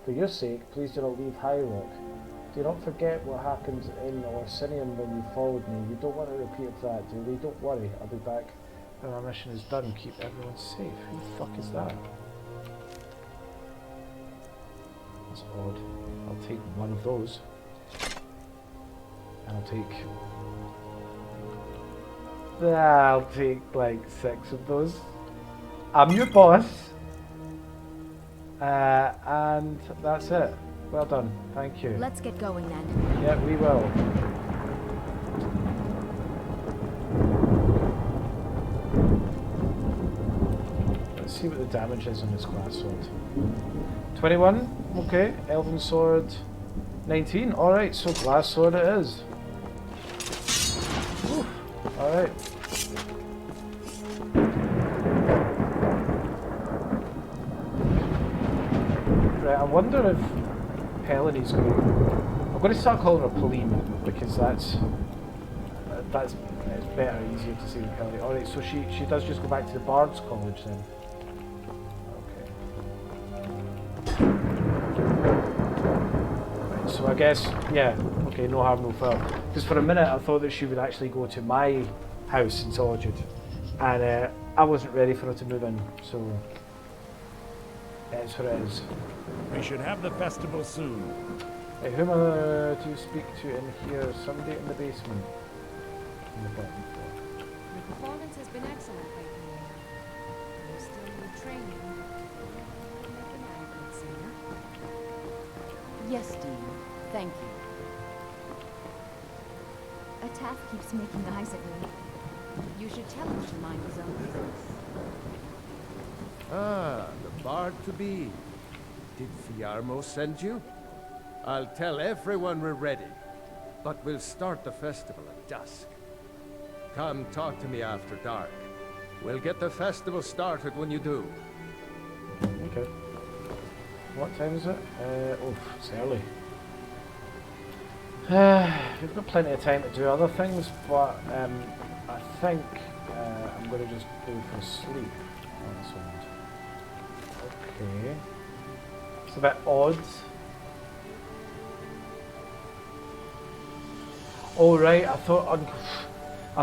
For your sake, please do not leave High Rock. Do not forget what happened in Orsinium when you followed me. You don't want to repeat that, do we? Don't worry, I'll be back when our mission is done. Keep everyone safe. Who the fuck is that? That's odd. I'll take one of those. And I'll take like 6 of those. I'm your boss. And that's it. Well done. Thank you. Let's get going then. Yeah, we will. Let's see what the damage is on this glass sword. 21. Okay. Elven sword. 19. Alright, so glass sword it is. Alright. Right, I wonder if Pelanie's going to... I'm going to start calling her Pauline, because it's better, easier to say than Pelanie. Alright, so she does just go back to the Bard's College then. So I guess, yeah, okay, no harm, no foul. Because for a minute I thought that she would actually go to my house in Solitude. And I wasn't ready for her to move in, so it's what it is. We should have the festival soon. Hey, who am I to speak to in here? Somebody in the basement. In the bottom floor. The performance has been excellent lately. You're still in training. Yes, Dean. Thank you. A taff keeps making eyes at me. You should tell him to mind his own business. Ah, the bard to be. Did Fiarmo send you? I'll tell everyone we're ready, but we'll start the festival at dusk. Come talk to me after dark. We'll get the festival started when you do. Okay. What time is it? Oh, it's early. We've got plenty of time to do other things, but I think I'm going to just go for sleep. Okay. It's a bit odd. Oh right, I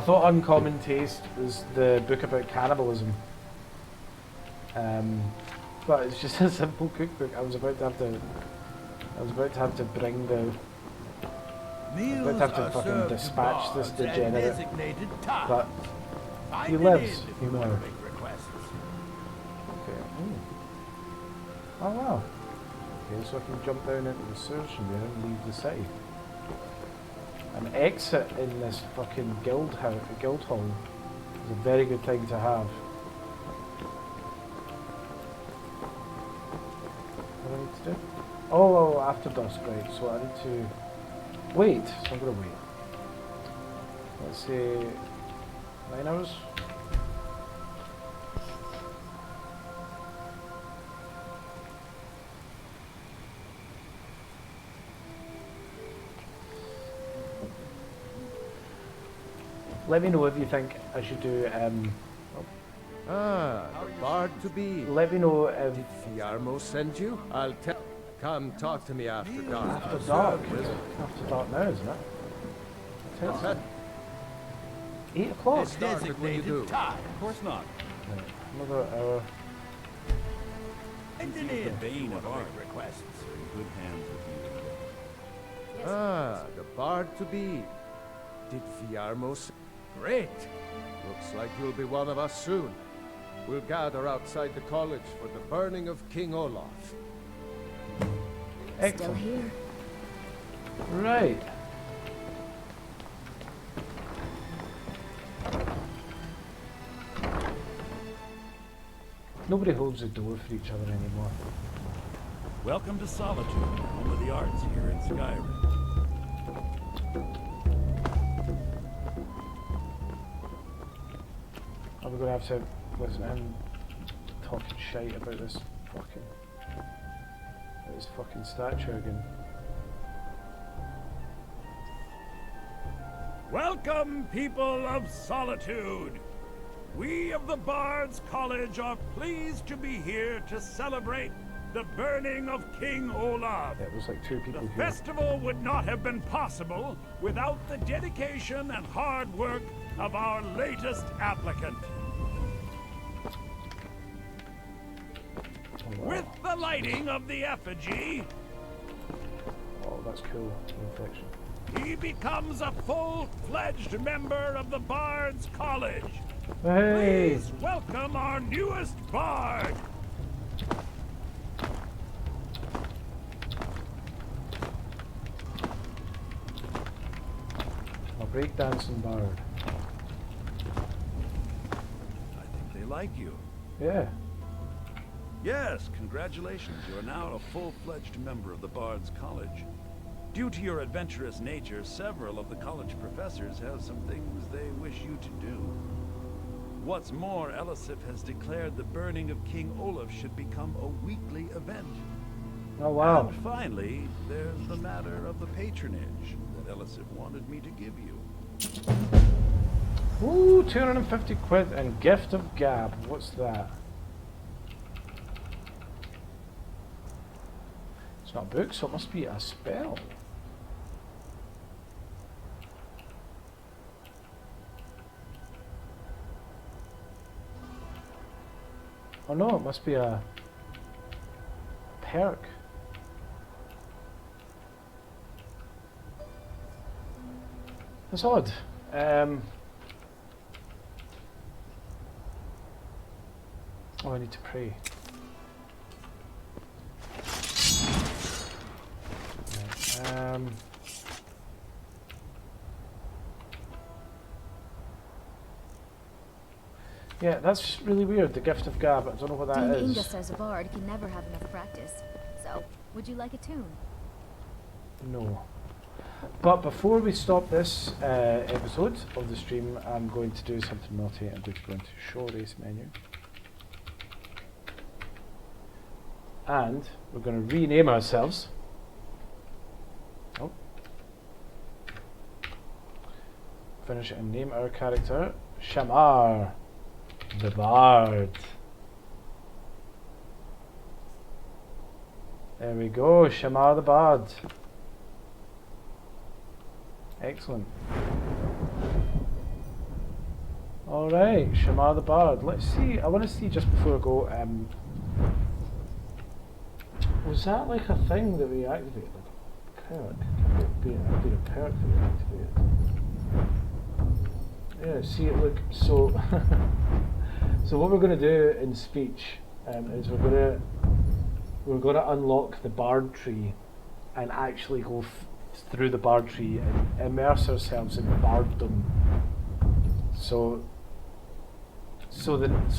thought Uncommon Taste was the book about cannibalism. But it's just a simple cookbook. I was about to have to bring the... I was about to have to fucking dispatch this degenerate. But he lives, you know. Okay. Oh wow. Okay, so I can jump down into the sewers from there and leave the city. An exit in this fucking guild hall is a very good thing to have. do I need to do? Oh, after dusk, right. So I need to wait. So I'm going to wait. Let's say 9 hours. Let me know if you think I should do the bard to be. Let me know if Did Fiarmo send you? I'll tell. Come talk to me after dark. After dark, is it? After dark now, isn't it? 8 o'clock. It's designated time. Of course not. Right, another hour. Engineer the bane of our requests are in good hands with you. The bard to be. Did Fiarmo send? Great. Looks like you'll be one of us soon. We'll gather outside the college for the burning of King Olaf. Excellent. Still here. Right. Nobody holds the door for each other anymore. Welcome to Solitude, home of the arts here in Skyrim. Are we going to have to listen to him talking shite about this fucking statue again? Welcome, people of Solitude! We of the Bard's College are pleased to be here to celebrate the burning of King Olaf. Yeah, it was like 2 people The here. festival would not have been possible without the dedication and hard work of our latest applicant. Oh, wow. With the lighting of the effigy, Oh, that's cool. Infection. he becomes a full-fledged member of the Bard's College. Hey! Please welcome our newest Bard. A breakdancing bard. I think they like you. Yeah. Yes, congratulations. You are now a full-fledged member of the Bard's College. Due to your adventurous nature, several of the college professors have some things they wish you to do. What's more, Elisif has declared the burning of King Olaf should become a weekly event. Oh, wow. And finally, there's the matter of the patronage that Elisif wanted me to give you. Ooh, 250 quid and gift of gab. What's that? It's not a book, so it must be a spell. Oh no, it must be a perk. That's odd. Oh, I need to pray. Right, yeah, that's really weird, the gift of gab. I don't know what that Dame is. Inga says a bard can never have enough practice. So, would you like a tune? No. But before we stop this episode of the stream, I'm going to do something naughty. I'm going to go into show race menu. And we're going to rename ourselves. Oh. Finish it and name our character Shamar, the Bard. There we go, Shamar the Bard. Excellent. Alright, Shamar the Bard. Let's see, I want to see just before I go, was that like a thing that we activated? Like a perk? It'd be a perk that we activated. Yeah, see it look, so so what we're going to do in speech is we're going to unlock the Bard tree and actually go through the Bard tree and immerse ourselves in barddom. So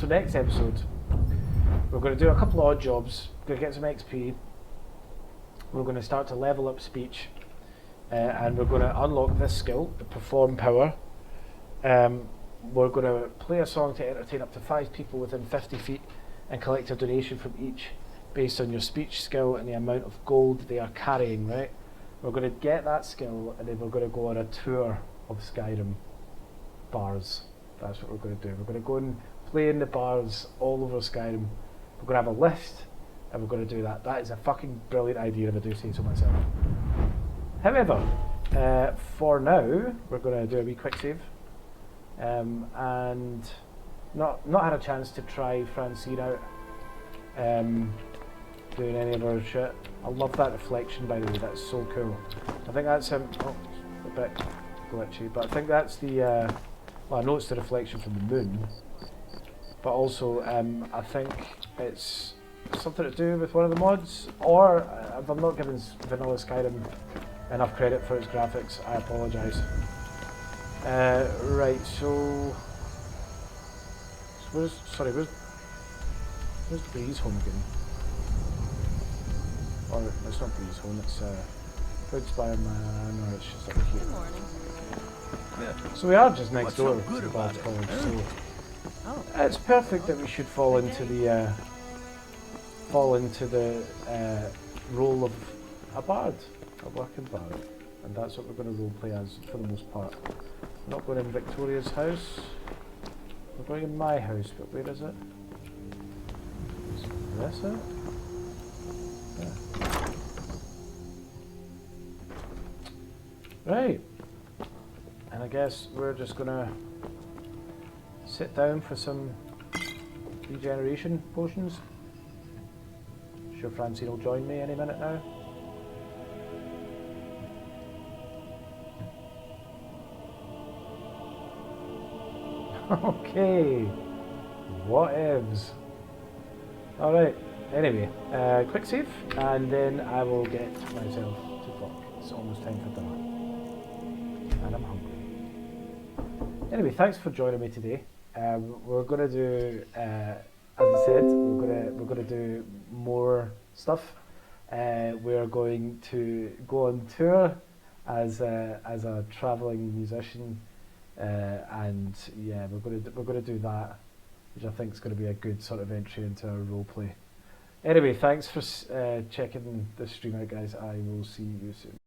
next episode we're going to do a couple of odd jobs, going to get some XP, we're going to start to level up speech, and we're going to unlock this skill, the perform power. We're going to play a song to entertain up to 5 people within 50 feet and collect a donation from each based on your speech skill and the amount of gold they are carrying, right? We're going to get that skill and then we're going to go on a tour of Skyrim bars. That's what we're going to do. We're going to go and play in the bars all over Skyrim. We're going to have a list and we're going to do that. That is a fucking brilliant idea if I do say so myself. However, for now, we're going to do a wee quick save. And not had a chance to try Francine out doing any of her shit. I love that reflection, by the way, that's so cool. I think that's oh, it's a bit glitchy, but I think that's the well, I know it's the reflection from the moon, but also I think it's something to do with one of the mods, or if I'm not giving vanilla Skyrim enough credit for its graphics, I apologise. Right, so where's Breeze home again? Or it's not Breeze home, it's Foodspire Man, or it's just up here. Good morning. So we are just next door to the Bard's College, so it's perfect that we should fall into the role of a bard, a working bard, and that's what we're going to roleplay as for the most part. We're not going in Victoria's house. We're going in my house, but where is it? Is this it? Yeah. Right. And I guess we're just gonna sit down for some regeneration potions. Sure Francine will join me any minute now. Okay, whatevs. Alright, anyway, quick save, and then I will get myself to fuck. It's almost time for dinner. And I'm hungry. Anyway, thanks for joining me today. We're going to do, as I said, we're going to do more stuff. We're going to go on tour as a travelling musician. And yeah, we're going to do that, which I think is going to be a good sort of entry into our roleplay. Anyway, thanks for checking the stream out, guys. I will see you soon.